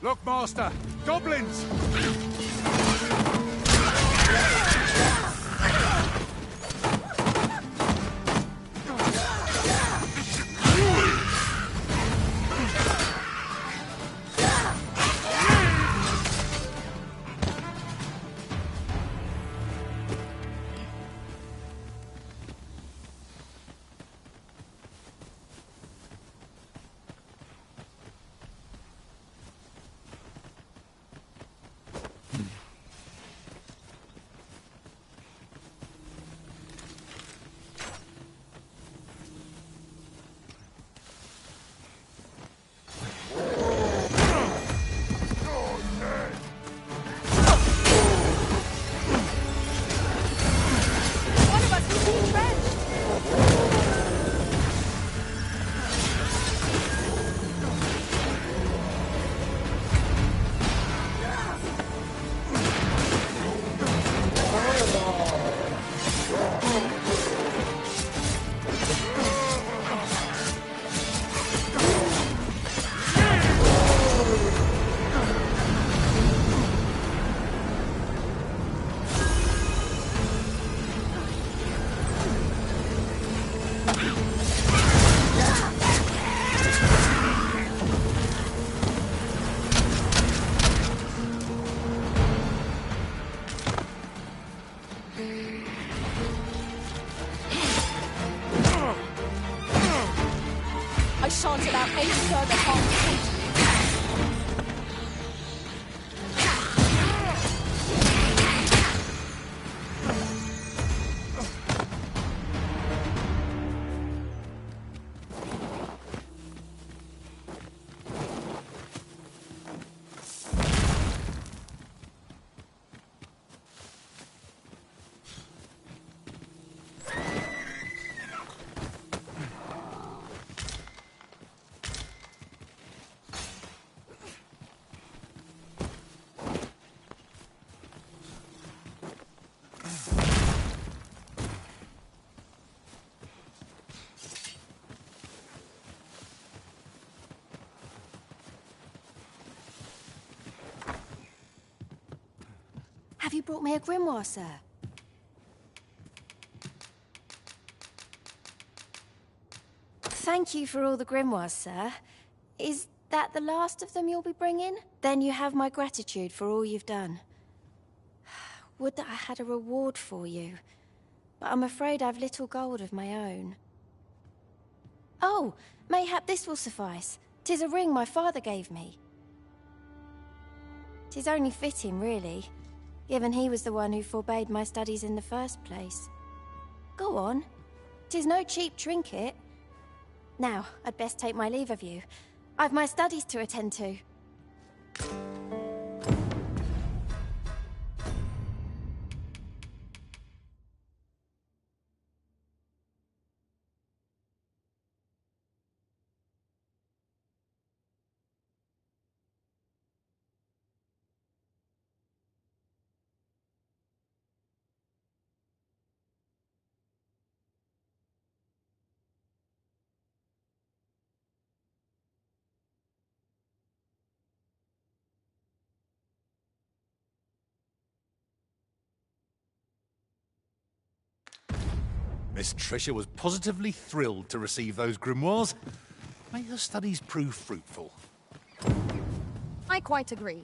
Look, Master! Goblins! I shan't allow any further harm to come to you. Have you brought me a grimoire, sir? Thank you for all the grimoires, sir. Is that the last of them you'll be bringing? Then you have my gratitude for all you've done. Would that I had a reward for you. But I'm afraid I've little gold of my own. Oh, mayhap this will suffice. 'Tis a ring my father gave me. 'Tis only fitting, really, given he was the one who forbade my studies in the first place. Go on. 'Tis no cheap trinket. Now, I'd best take my leave of you. I've my studies to attend to. Miss Tricia was positively thrilled to receive those grimoires. May her studies prove fruitful. I quite agree.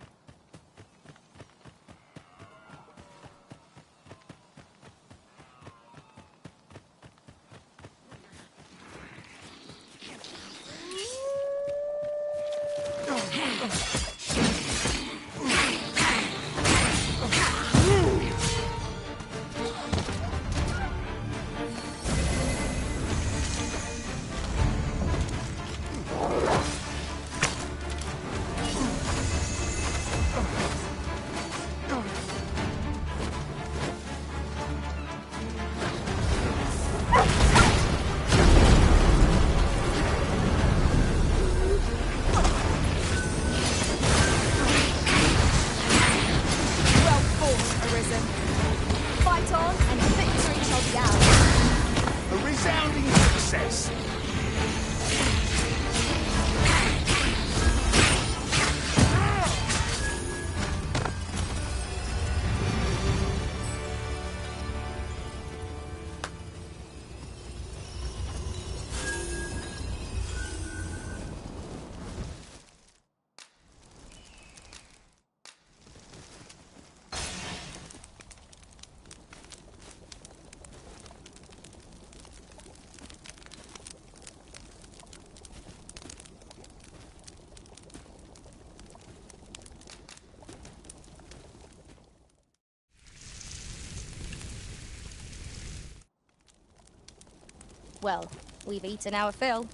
Well, we've eaten our fill.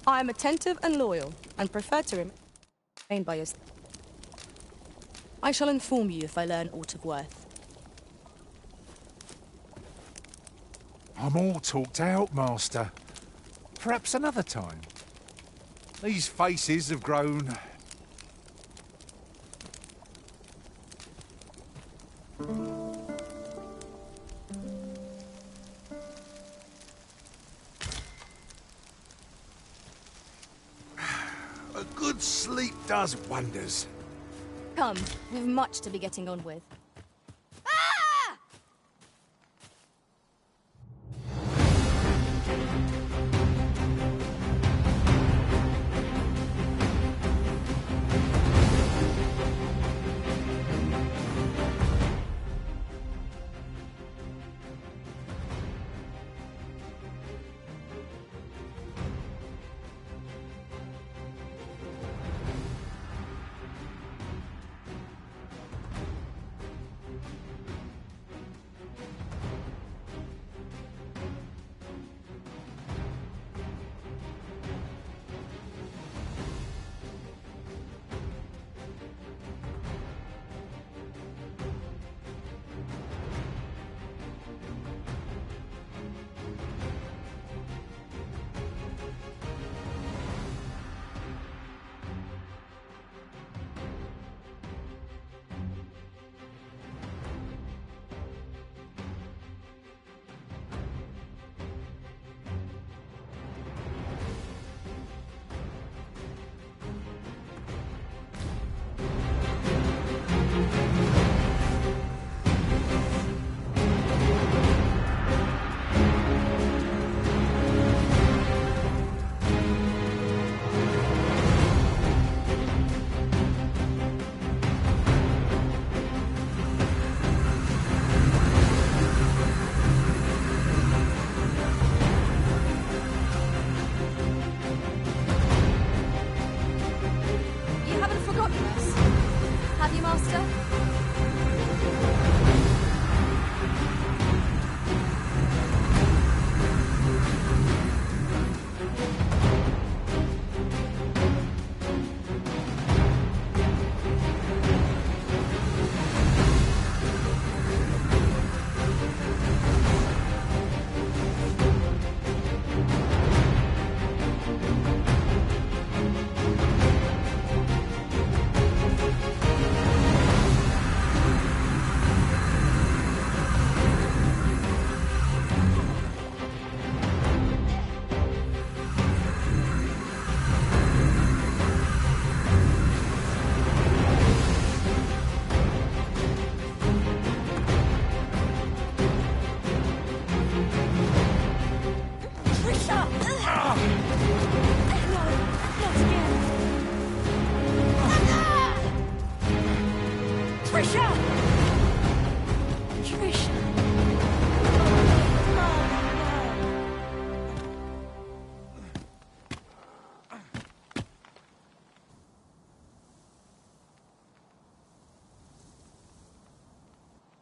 I am attentive and loyal, and prefer to remain by your side. I shall inform you if I learn aught of worth. I'm all talked out, Master. Perhaps another time. These faces have grown... A good sleep does wonders. Come, we've much to be getting on with. Trisha! Trisha!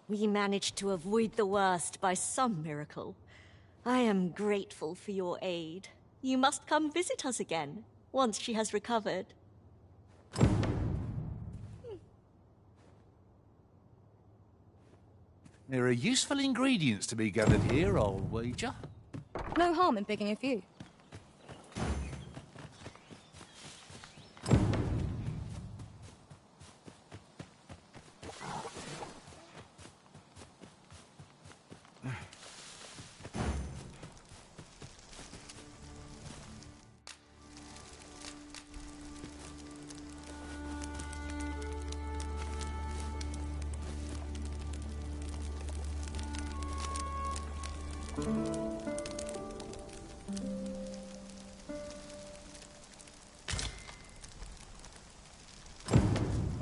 We managed to avoid the worst by some miracle. I am grateful for your aid. You must come visit us again, once she has recovered. There are useful ingredients to be gathered here, I'll wager. No harm in picking a few.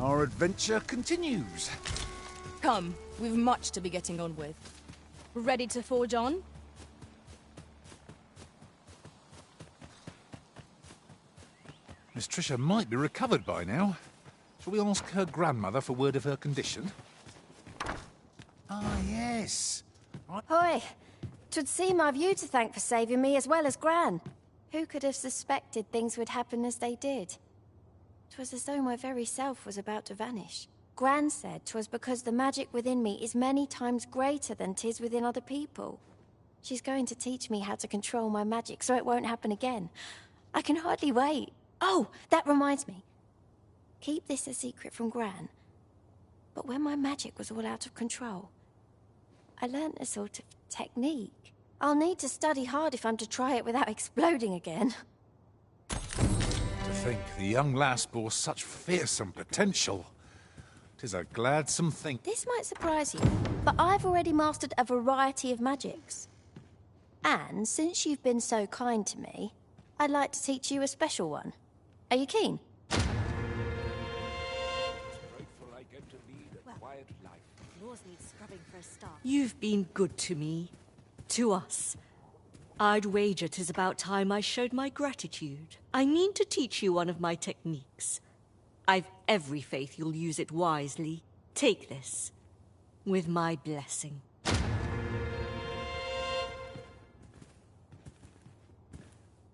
Our adventure continues. Come, we've much to be getting on with. Ready to forge on? Miss Trisha might be recovered by now. Shall we ask her grandmother for word of her condition? Ah, yes. Hoy! 'Twould seem I've you to thank for saving me as well as Gran. Who could have suspected things would happen as they did? 'Twas as though my very self was about to vanish. Gran said 'twas because the magic within me is many times greater than 'tis within other people. She's going to teach me how to control my magic so it won't happen again. I can hardly wait. Oh, that reminds me. Keep this a secret from Gran. But when my magic was all out of control, I learnt a sort of technique. I'll need to study hard if I'm to try it without exploding again. To think the young lass bore such fearsome potential. 'Tis a gladsome thing. This might surprise you, but I've already mastered a variety of magics. And since you've been so kind to me, I'd like to teach you a special one. Are you keen? You've been good to me. To us. I'd wager 'tis about time I showed my gratitude. I mean to teach you one of my techniques. I've every faith you'll use it wisely. Take this. With my blessing.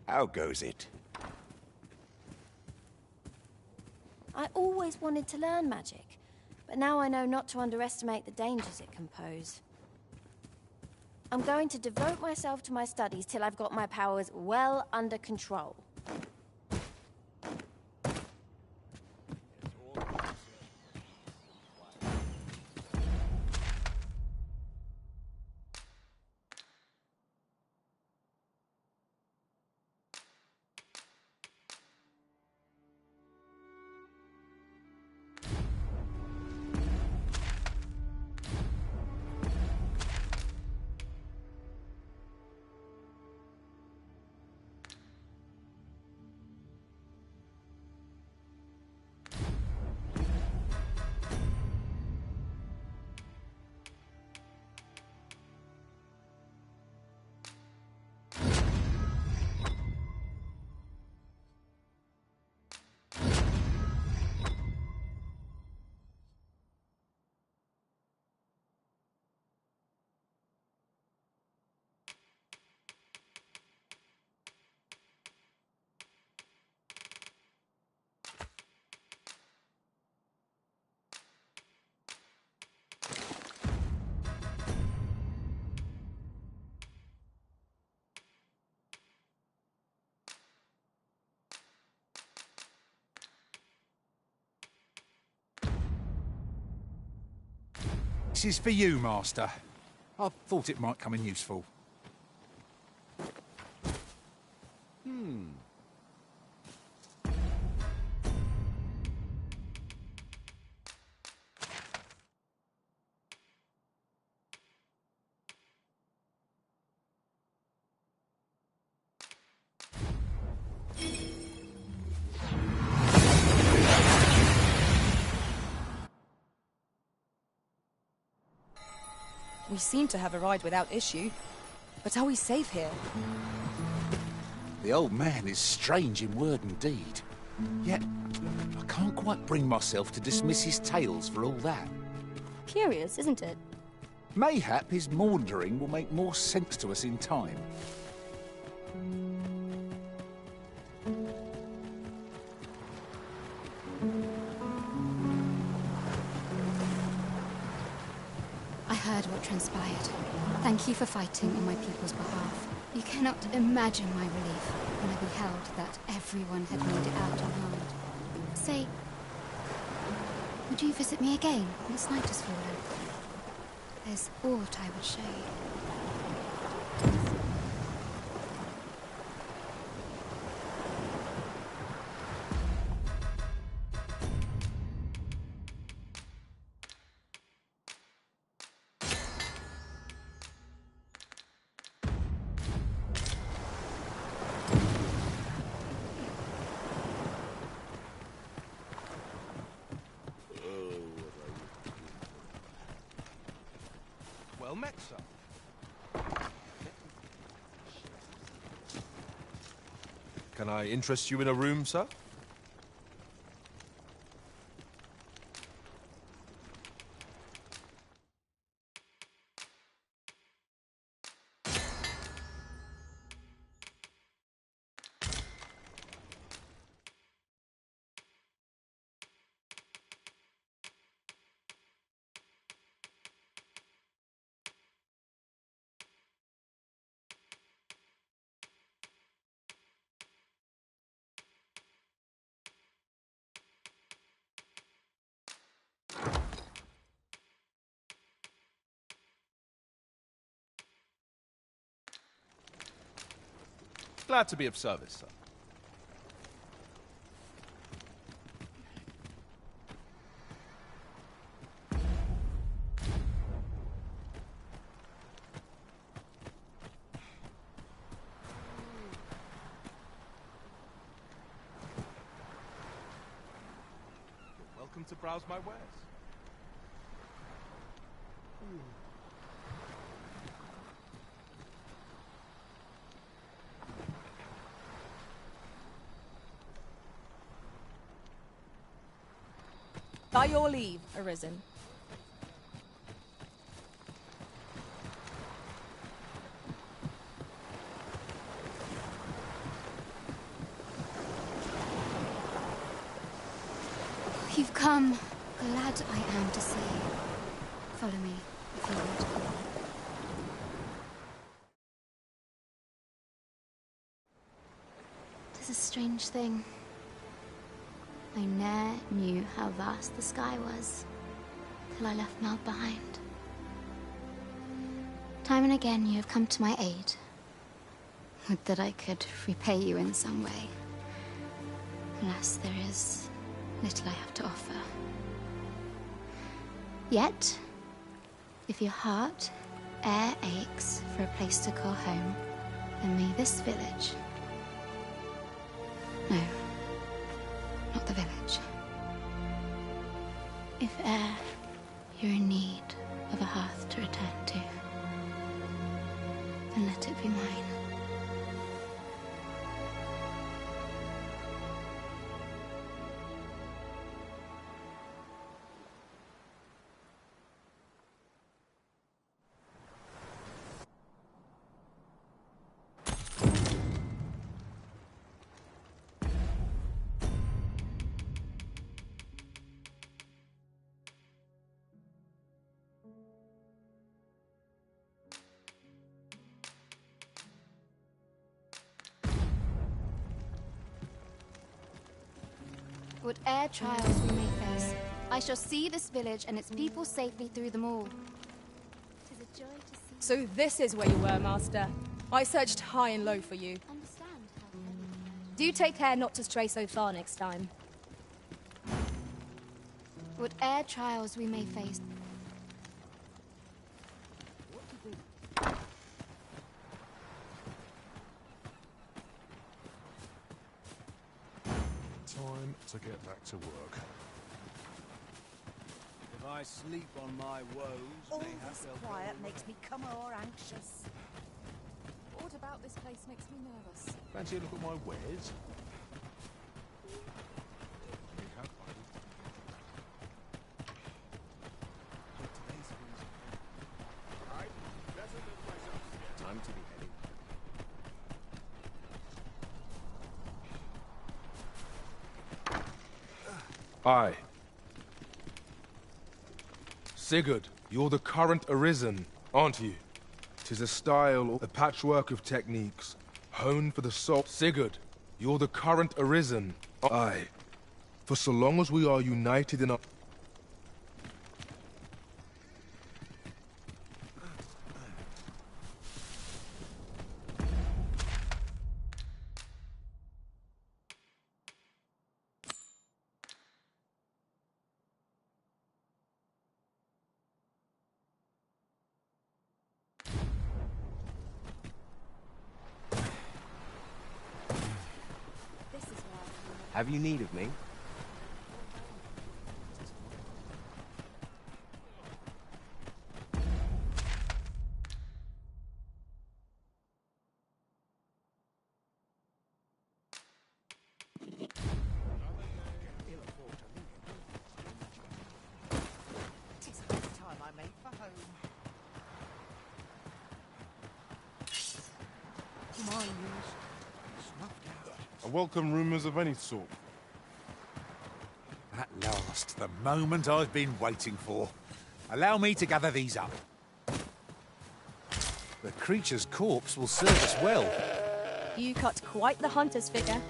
How goes it? I always wanted to learn magic, but now I know not to underestimate the dangers it can pose. I'm going to devote myself to my studies till I've got my powers well under control. This is for you, Master. I thought it might come in useful. We seem to have arrived without issue. But are we safe here? The old man is strange in word and deed. Yet, I can't quite bring myself to dismiss his tales for all that. Curious, isn't it? Mayhap his maundering will make more sense to us in time. I heard what transpired. Thank you for fighting on my people's behalf. You cannot imagine my relief when I beheld that everyone had made it out unharmed. Say, would you visit me again when this night has fallen? There's aught I would show you. Well met, sir. Can I interest you in a room, sir? Glad to be of service, sir. You're welcome to browse my wares. By your leave, Arisen. You've come. Glad I am to see you. Follow me, if you would. Tis a strange thing. I ne'er knew how vast the sky was, till I left Meld behind. Time and again you have come to my aid. Would that I could repay you in some way. Alas, there is little I have to offer. Yet, if your heart e'er aches for a place to call home, then may this village... No. Not the village. If e'er you're in need of a hearth to return to, then let it be mine. Whate'er trials we may face, I shall see this village and its people safely through them all. 'Tis a joy to see. So this is where you were, Master. I searched high and low for you. Understand how Do take care not to stray so far next time. Whate'er trials we may face. Time to get back to work. If I sleep on my woes, All mayhap this they'll go quiet away. makes me come more anxious. What about this place makes me nervous? Fancy a look at my wares? Time to be heading. Aye. Sigurd, you're the current Arisen, aren't you? 'Tis a style, a patchwork of techniques, honed for the soul. Sigurd, you're the current Arisen. Aye. For so long as we are united in our... Have you need of me? Tis about time I made for home. My news snuffed out. I welcome rumors of any sort. At last, the moment I've been waiting for. Allow me to gather these up. The creature's corpse will serve us well. You cut quite the hunter's figure.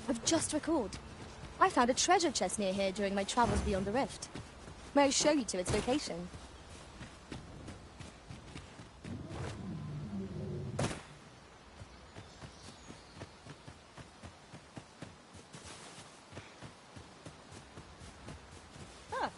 I've just recalled. I found a treasure chest near here during my travels beyond the rift. May I show you to its location? Ah.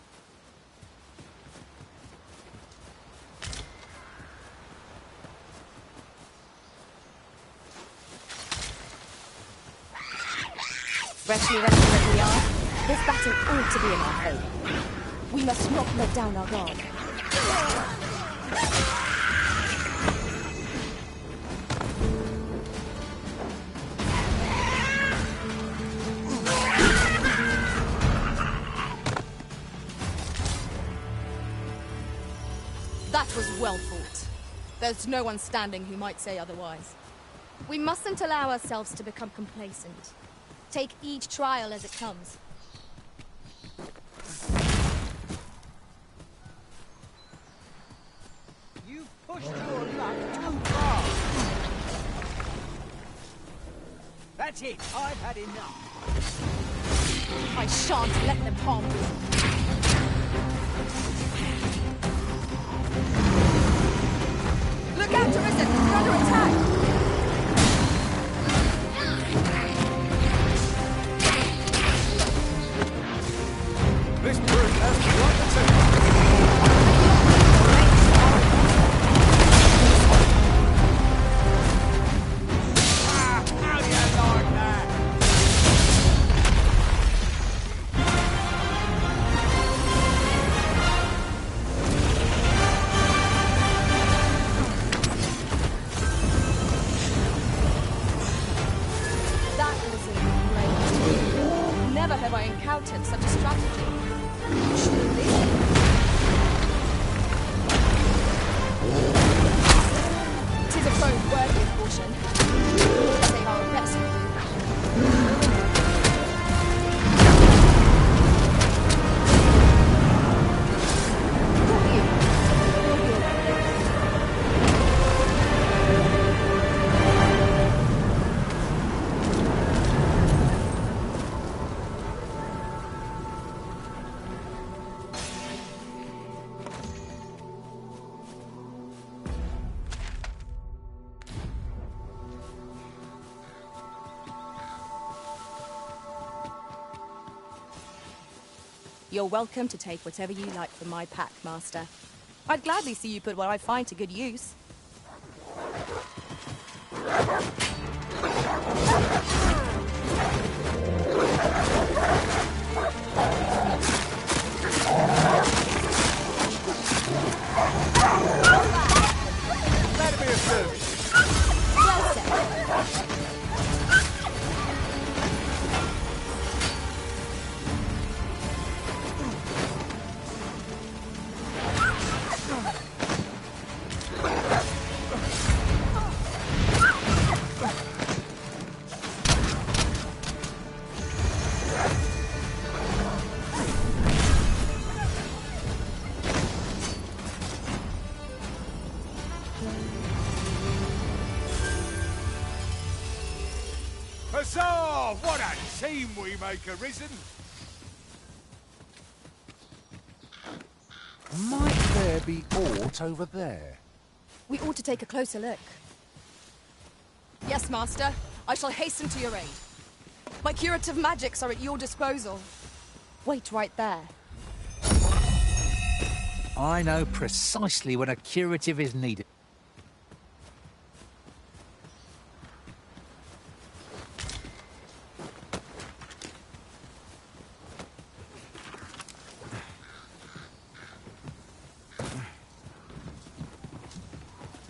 Rescue, we are. This battle ought to be in our favour. We must not let down our guard. That was well fought. There's no one standing who might say otherwise. We mustn't allow ourselves to become complacent. Take each trial as it comes. You've pushed your luck too far. That's it. I've had enough. I shan't let them harm you. Look out, Arisen! We're under attack! This brute has quite the temper. How do you like that? That was great. Never have I encountered such a strategy. Truly. Tis a foe worthy of caution. Save our best will do. You're welcome to take whatever you like from my pack, Master. I'd gladly see you put what I find to good use. That'll be a service. Well said. Huzzah! What a team we make, Arisen! Might there be aught over there? We ought to take a closer look. Yes, Master. I shall hasten to your aid. My curative magics are at your disposal. Wait right there. I know precisely when a curative is needed.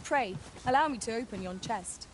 Pray, allow me to open yon chest.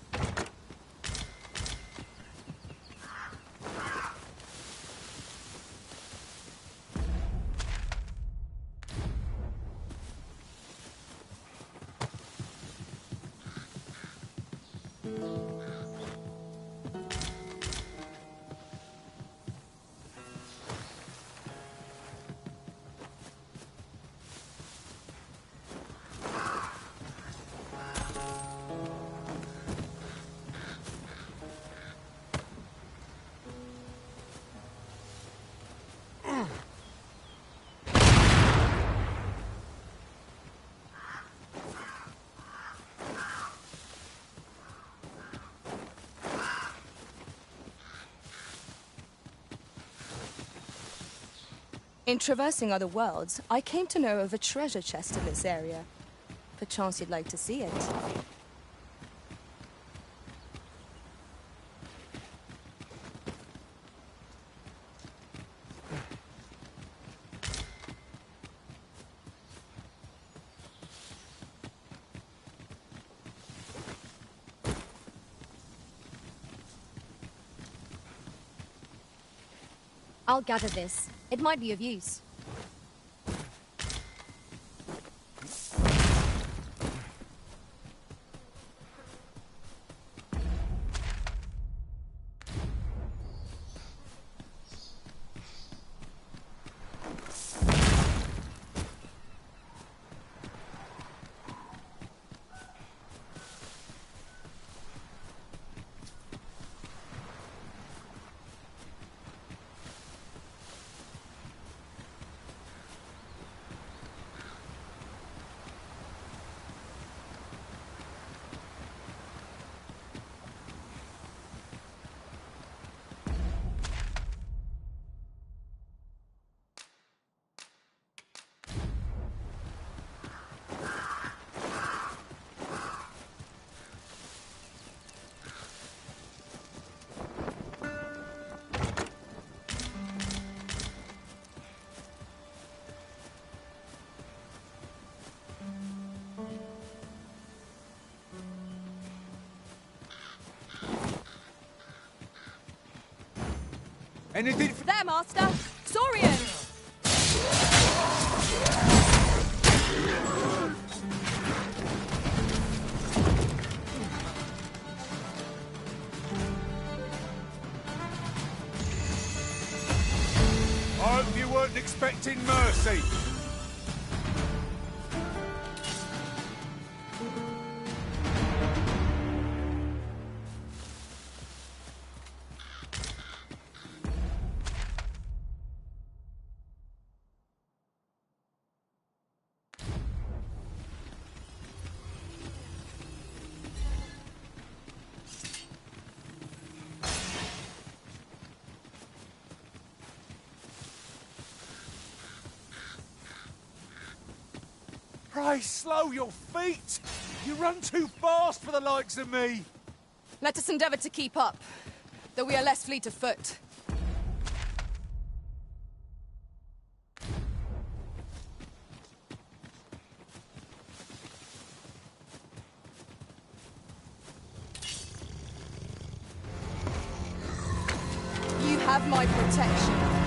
In traversing other worlds, I came to know of a treasure chest in this area. Perchance you'd like to see it. I'll gather this. It might be of use. Anything there, Master! Saurian! I hope you weren't expecting mercy. Pray, slow your feet! You run too fast for the likes of me! Let us endeavor to keep up, though we are less fleet of foot. You have my protection.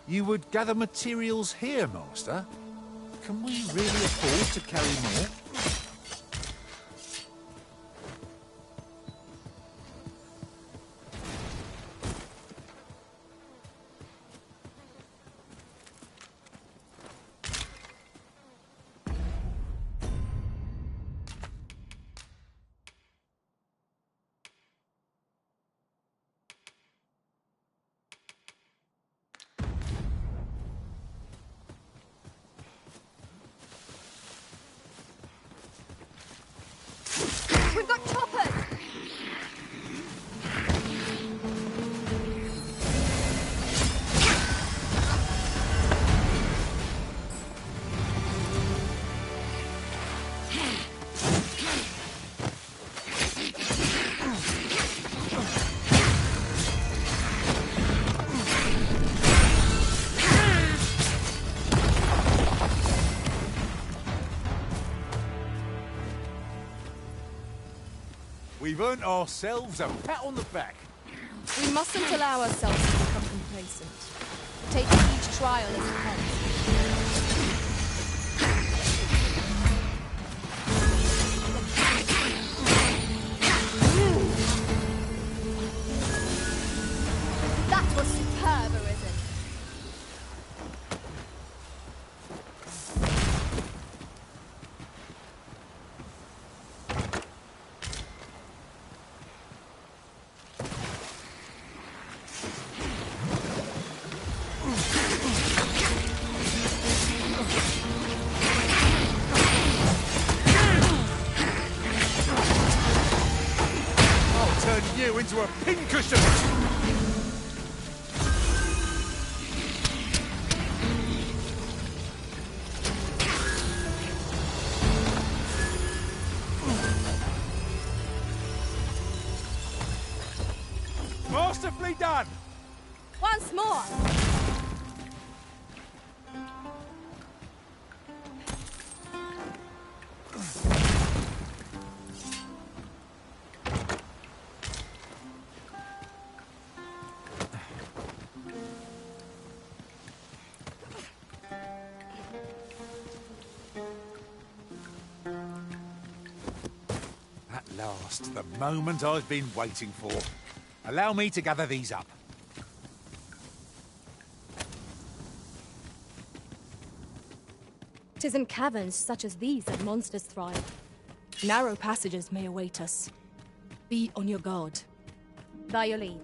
You would gather materials here, Master? Can we really afford to carry more? We've got choppers! We've earned ourselves a pat on the back. We mustn't allow ourselves to become complacent. Take each trial as it comes. That was superb, Arisen. I'll turn you into a pincushion! Masterfully done! Once more! At last, the moment I've been waiting for. Allow me to gather these up. Tis in caverns such as these that monsters thrive. Narrow passages may await us. Be on your guard. By your leave.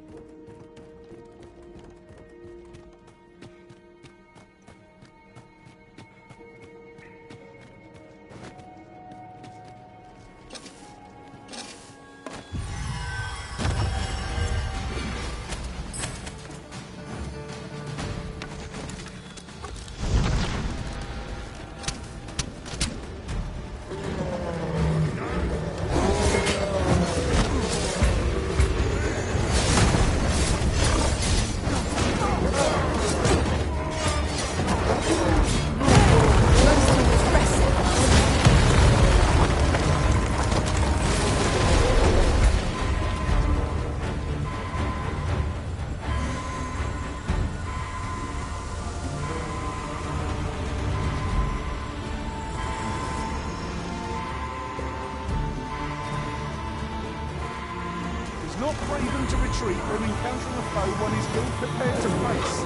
It's not braven to retreat when encountering a foe one is ill prepared to face.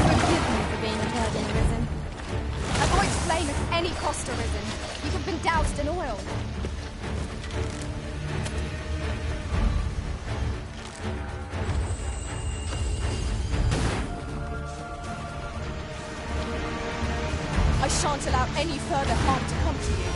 Forgive me for being a burden, Arisen. Avoid flame at any cost, Arisen. You have been doused in oil. I shan't allow any further harm to come to you.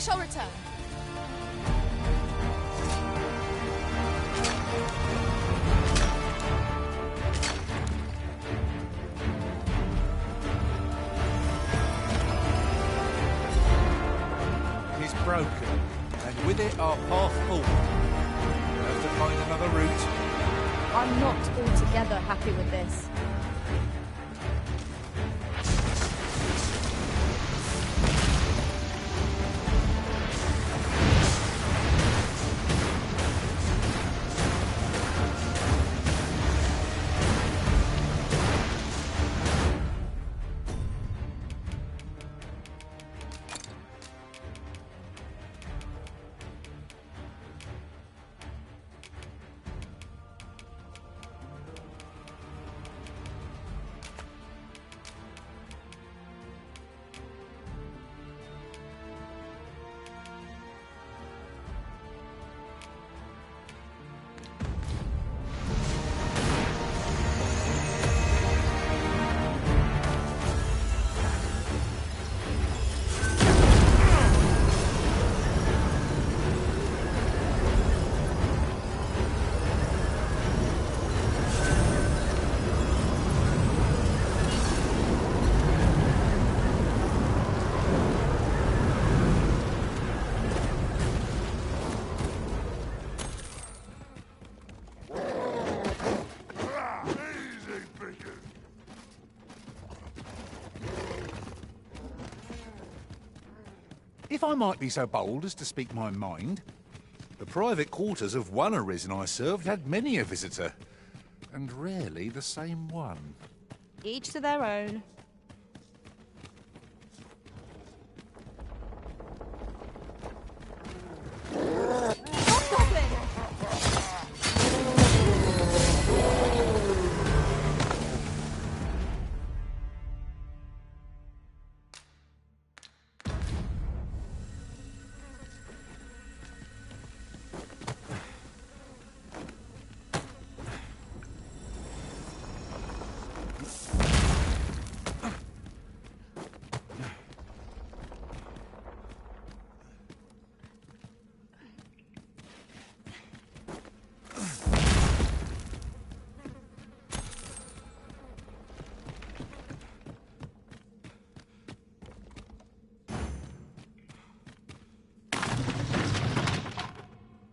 shall return. It is broken, and with it our path forward. We'll have to find another route. I'm not altogether happy with this. If I might be so bold as to speak my mind, the private quarters of one Arisen I served had many a visitor, and rarely the same one. Each to their own.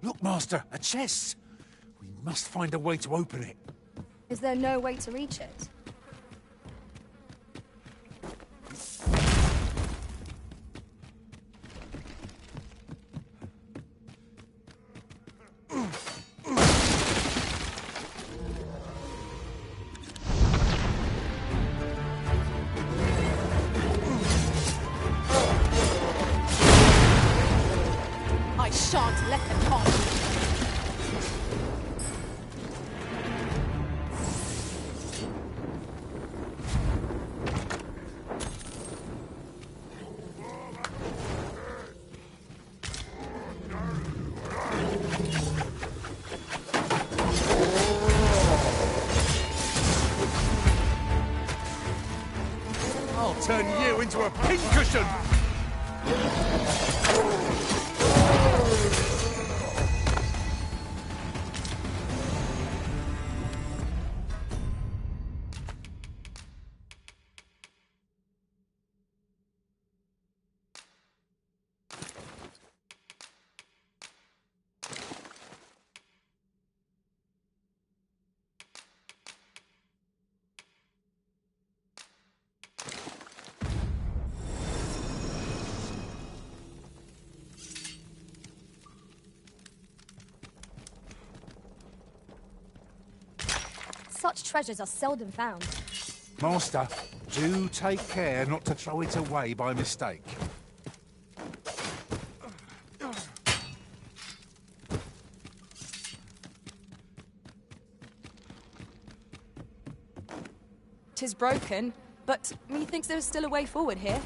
Look, Master, a chest! We must find a way to open it. Is there no way to reach it? I shan't let them harm you. I'll turn you into a pincushion! Such treasures are seldom found. Master, do take care not to throw it away by mistake. Tis broken, but methinks there is still a way forward here.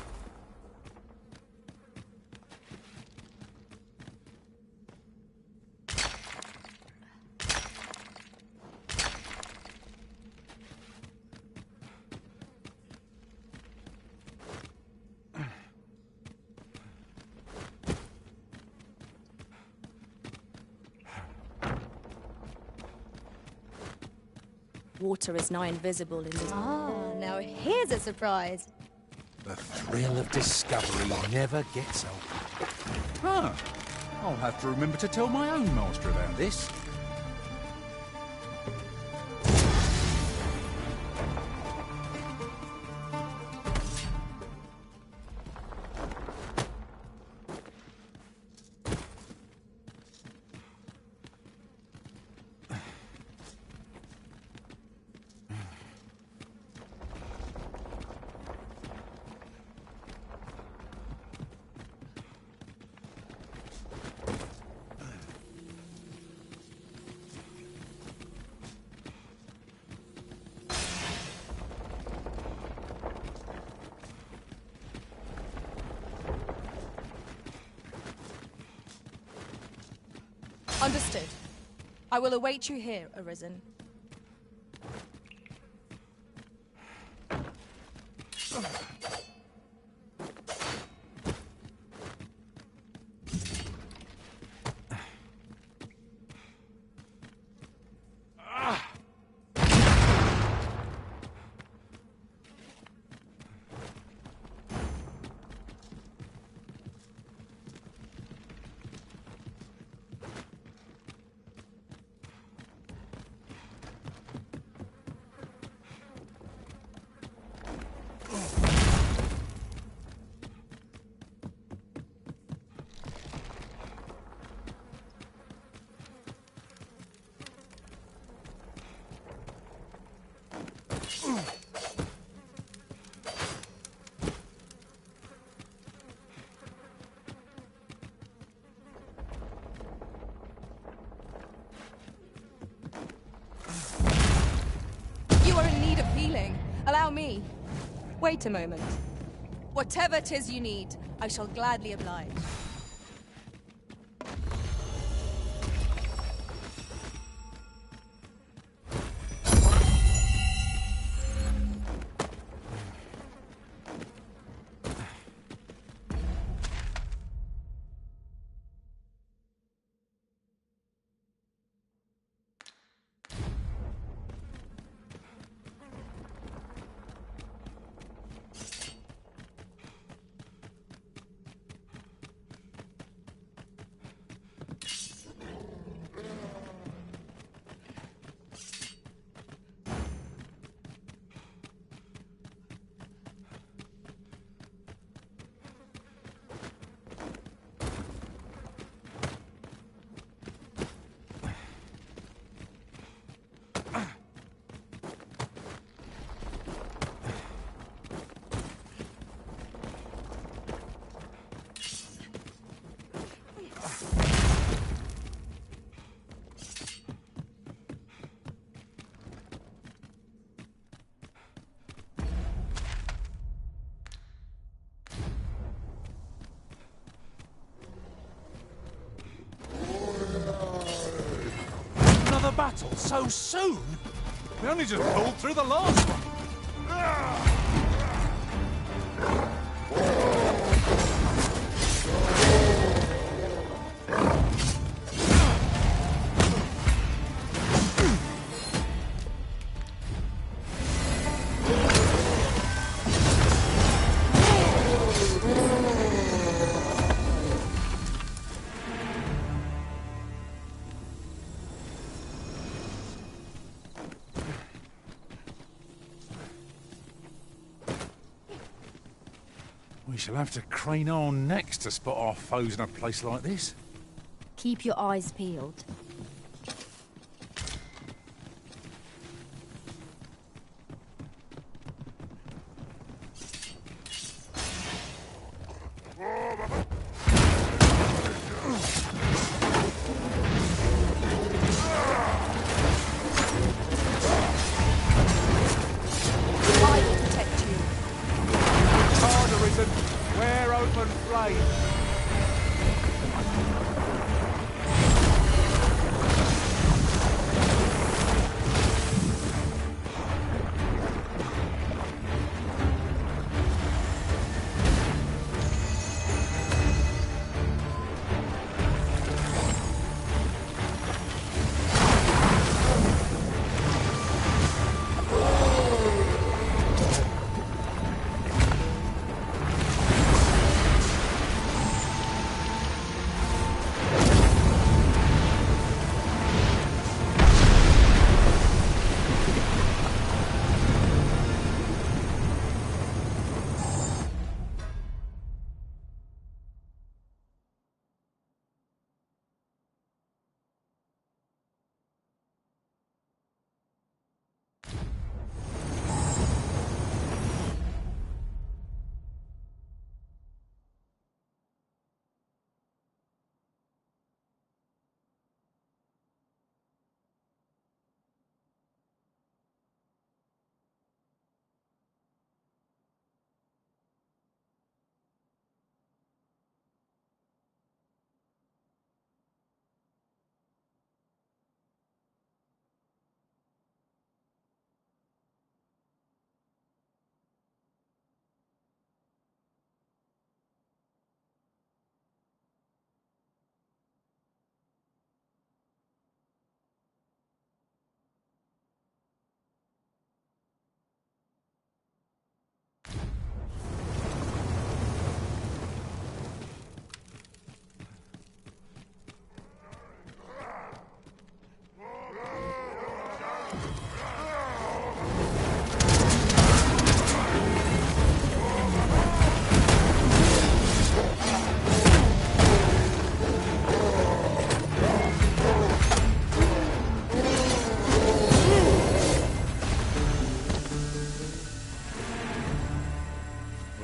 Water is nigh invisible in this. Ah, now here's a surprise. The thrill of discovery never gets old. Huh. I'll have to remember to tell my own master about this. Understood. I will await you here, Arisen. You are in need of healing. Allow me. Wait a moment. Whatever 'tis you need, I shall gladly oblige. Another battle so soon? We only just pulled through the last one. We shall have to crane our necks to spot our foes in a place like this. Keep your eyes peeled. We're open flame.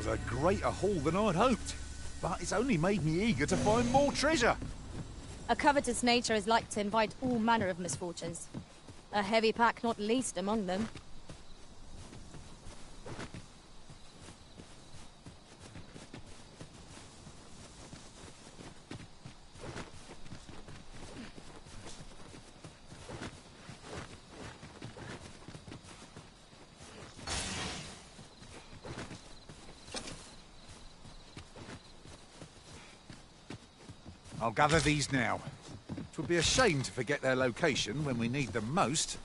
was a greater haul than I'd hoped, but it's only made me eager to find more treasure. A covetous nature is like to invite all manner of misfortunes. A heavy pack not least among them. I'll gather these now. It would be a shame to forget their location when we need them most.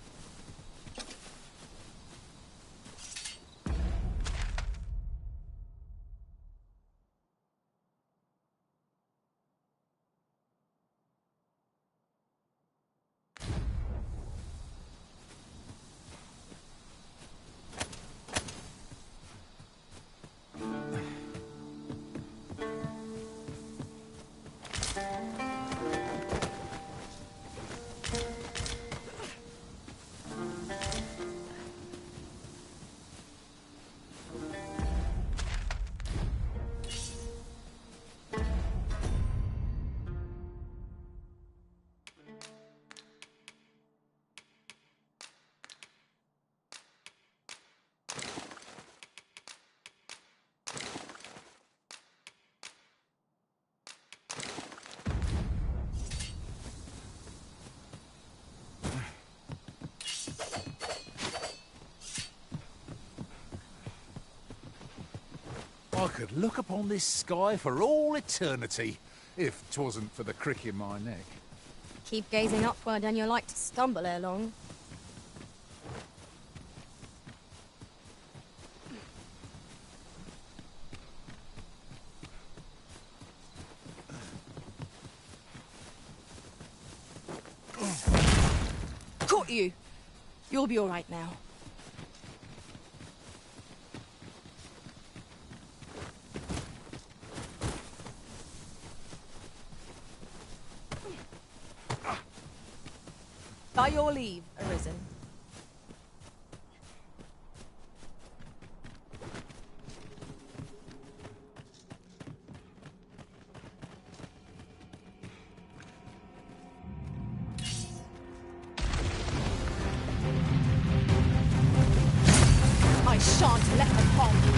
I could look upon this sky for all eternity, if 'twasn't for the crick in my neck. Keep gazing upward and you're like to stumble ere long. Caught you! You'll be alright now. By your leave, Arisen. I shan't let them harm you.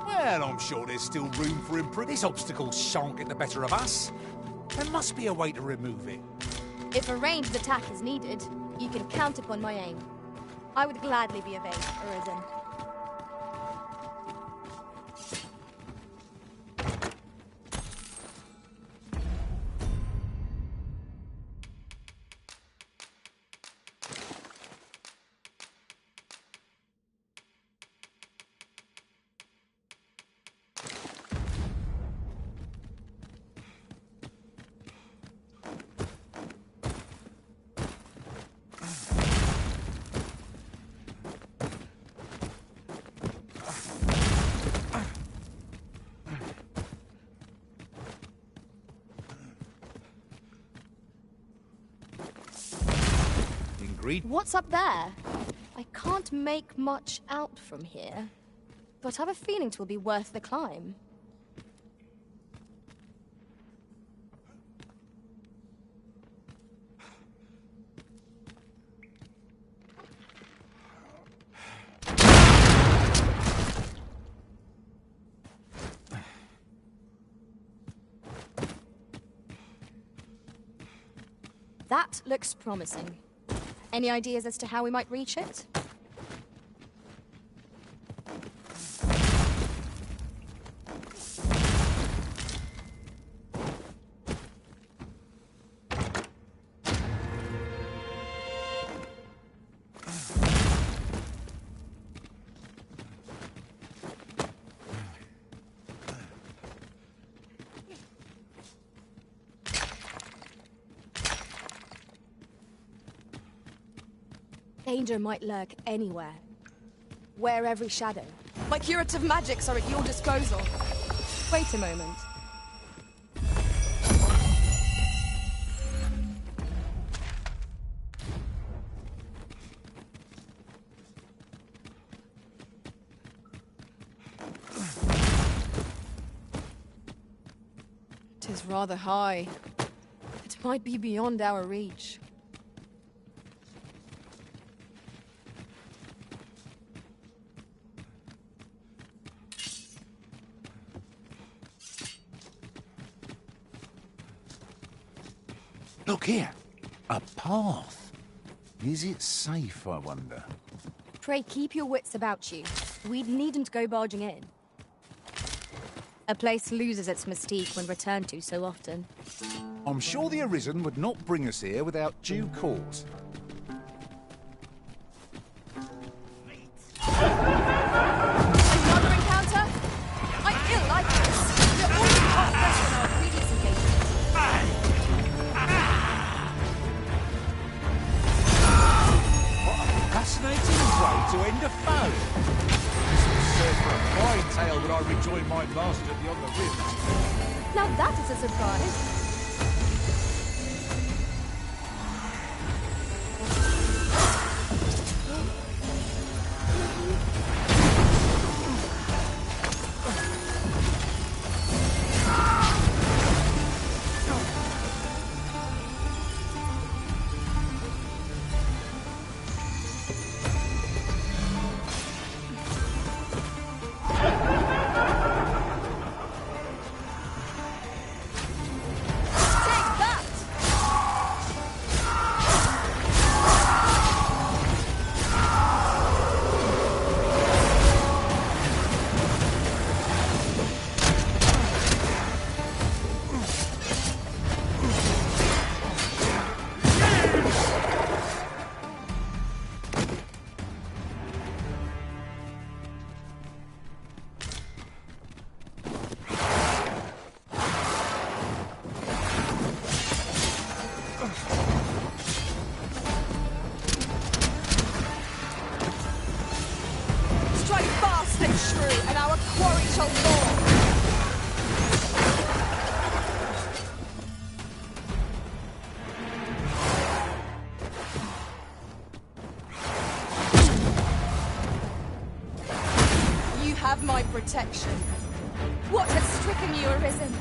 Well, I'm sure there's still room for improvement. This obstacle shan't get the better of us. There must be a way to remove it. If a ranged attack is needed, you can count upon my aim. I would gladly be of aid, Arisen. What's up there? I can't make much out from here, but I have a feeling 'twill be worth the climb. That looks promising. Any ideas as to how we might reach it? Danger might lurk anywhere. Wear every shadow. My curative magics are at your disposal. Wait a moment. It is rather high. It might be beyond our reach. Look here. A path. Is it safe, I wonder? Pray keep your wits about you. We needn't go barging in. A place loses its mystique when returned to so often. I'm sure the Arisen would not bring us here without due cause. Another encounter? I feel like this. You're already far better than our previous engagement. Fascinating way to end a foe. This will serve for a fine tale when I rejoin my master beyond the rift. Now that is a surprise. And our quarry shall fall. You have my protection. What has stricken you, Arisen?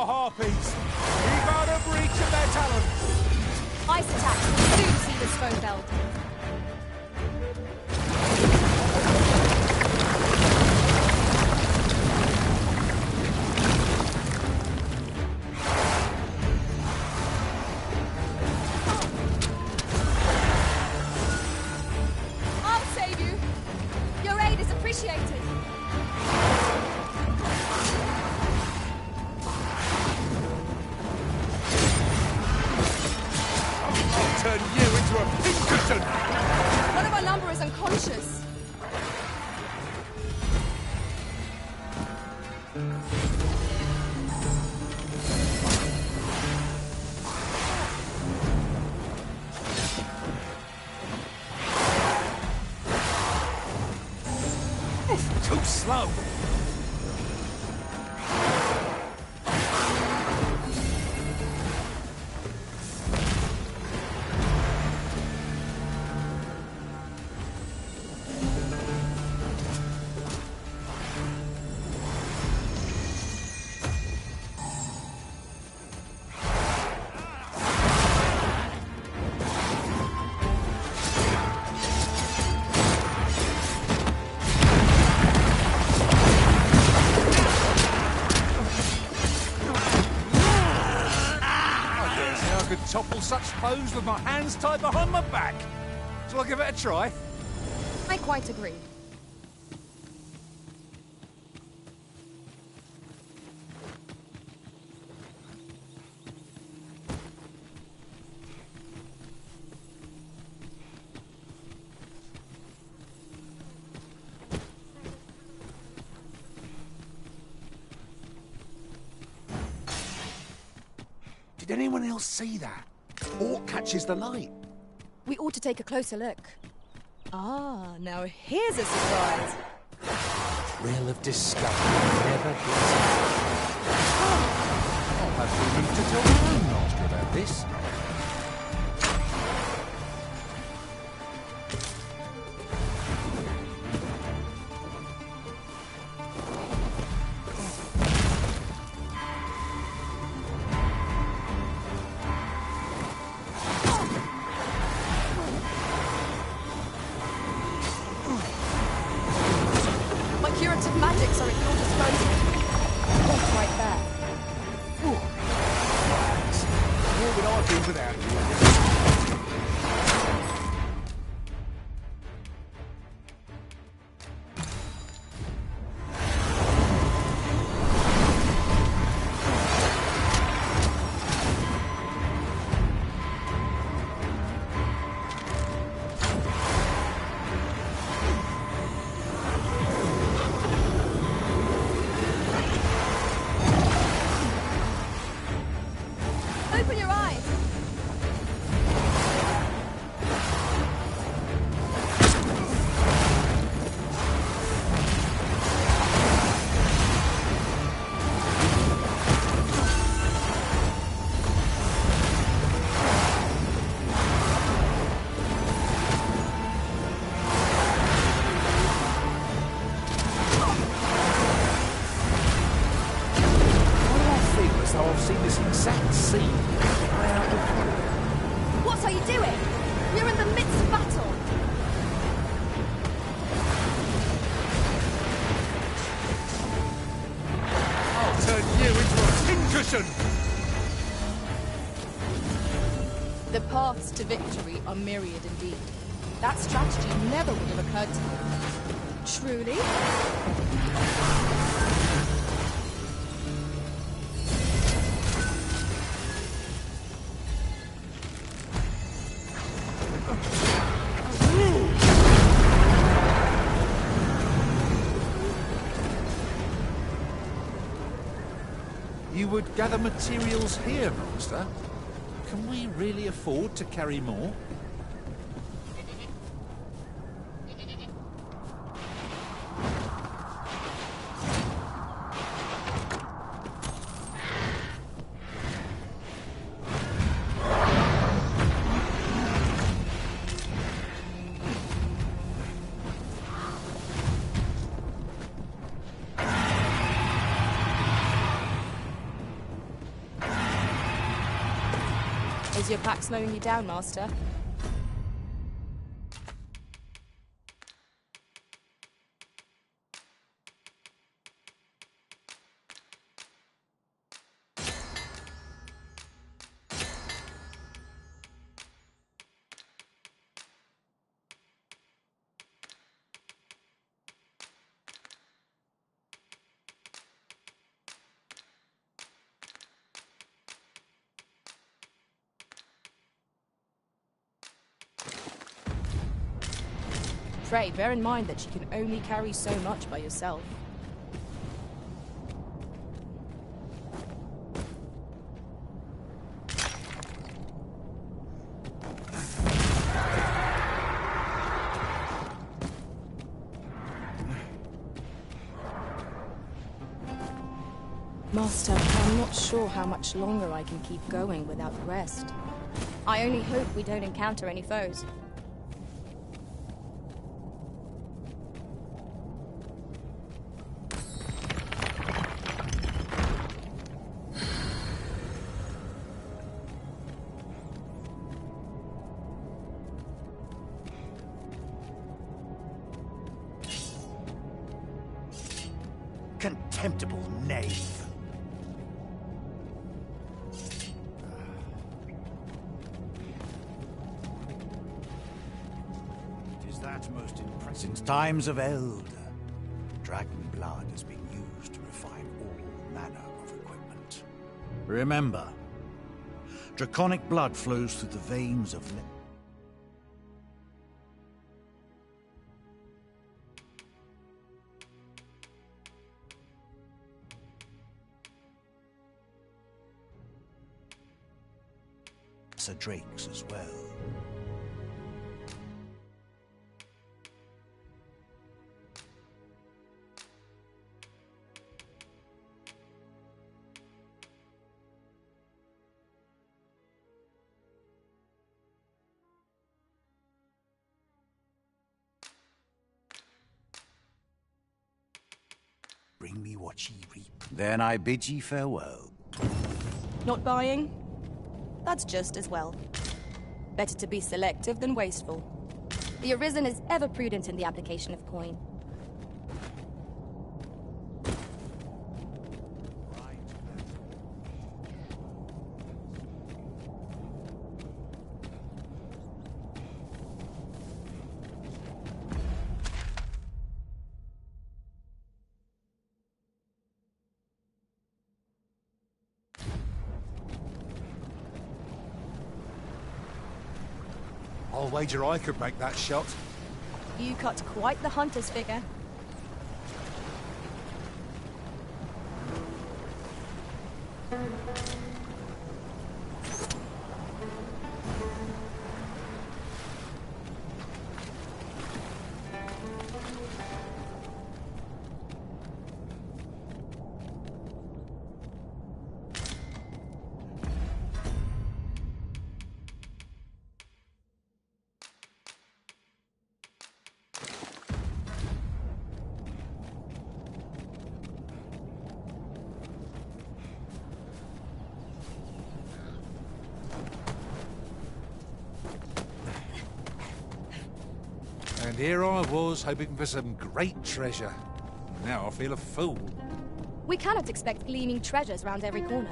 harpies! Keep out of reach of their talons! Ice attacks will soon see this foe belt. I'll save you. Your aid is appreciated. I'll turn you into a pincushion! One of our number is unconscious. Too slow! I could topple such foes with my hands tied behind my back. Shall I give it a try? I quite agree. Did anyone else see that? Orc catches the light. We ought to take a closer look. Ah, now here's a surprise. Thrill of discovery never gets old. I'll have room to tell my own master about this. My curative magics are at your disposal. Hold right there. What would I do without you? Open your eyes. Why do I feel as though I've seen this exact scene play out before? What are you doing? We're in the midst of battle. I'll turn you into a pincushion! The paths to victory are myriad indeed. That strategy never would have occurred to me. Truly? You would gather materials here, Master? Can we really afford to carry more? Is your pack slowing you down, Master? Frey, bear in mind that you can only carry so much by yourself. Master, I'm not sure how much longer I can keep going without rest. I only hope we don't encounter any foes. Contemptible knave. It is that most impressive. Since times of eld, dragon blood has been used to refine all manner of equipment. Remember, draconic blood flows through the veins of drakes as well. Bring me what ye reap. Then I bid ye farewell. Not buying? That's just as well. Better to be selective than wasteful. The Arisen is ever prudent in the application of coin. I'll wager I could make that shot. You cut quite the hunter's figure. And here I was, hoping for some great treasure. Now I feel a fool. We cannot expect gleaming treasures round every corner.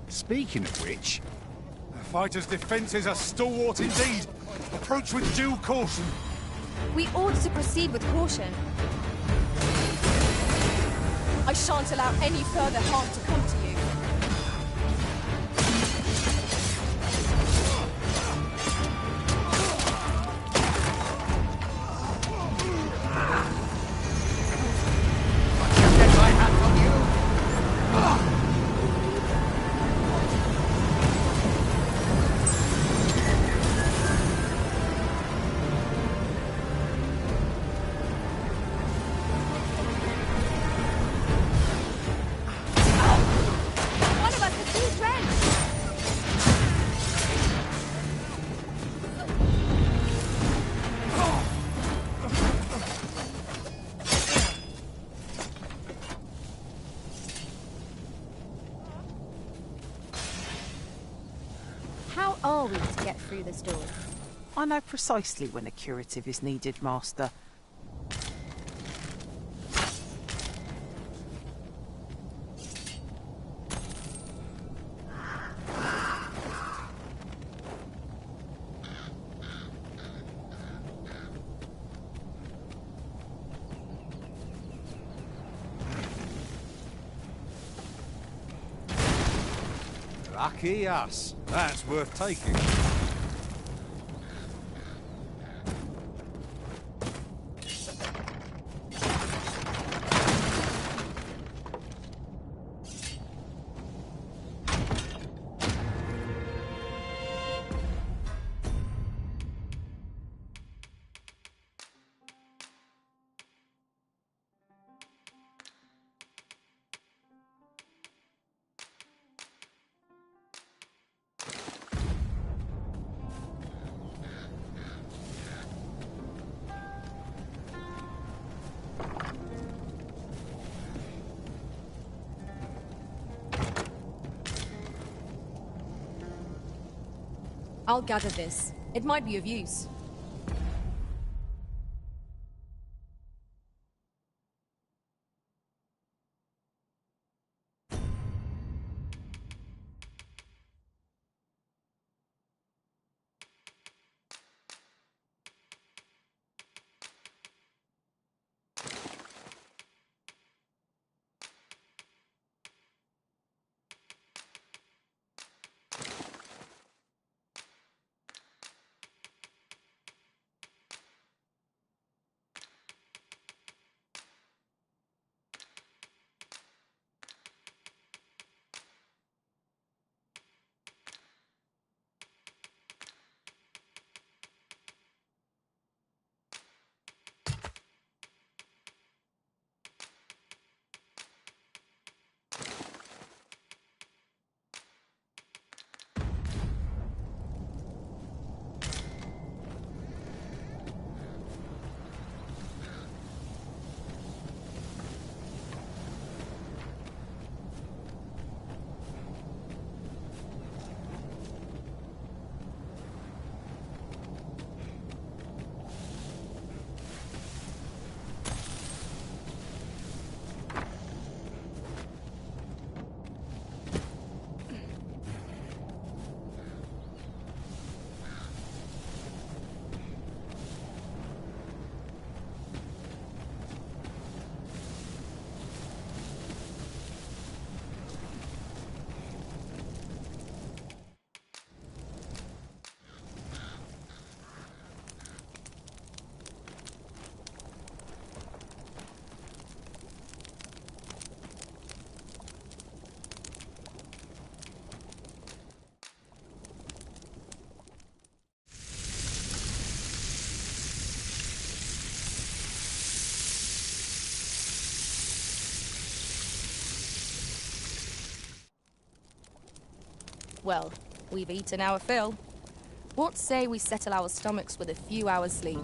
Speaking of which, the fighter's defences are stalwart indeed. Approach with due caution. We ought to proceed with caution. I shan't allow any further harm to come to you. How are we to get through this door? I know precisely when a curative is needed, Master. Lucky us. That's worth taking. I'll gather this. It might be of use. Well, we've eaten our fill. What say we settle our stomachs with a few hours' sleep?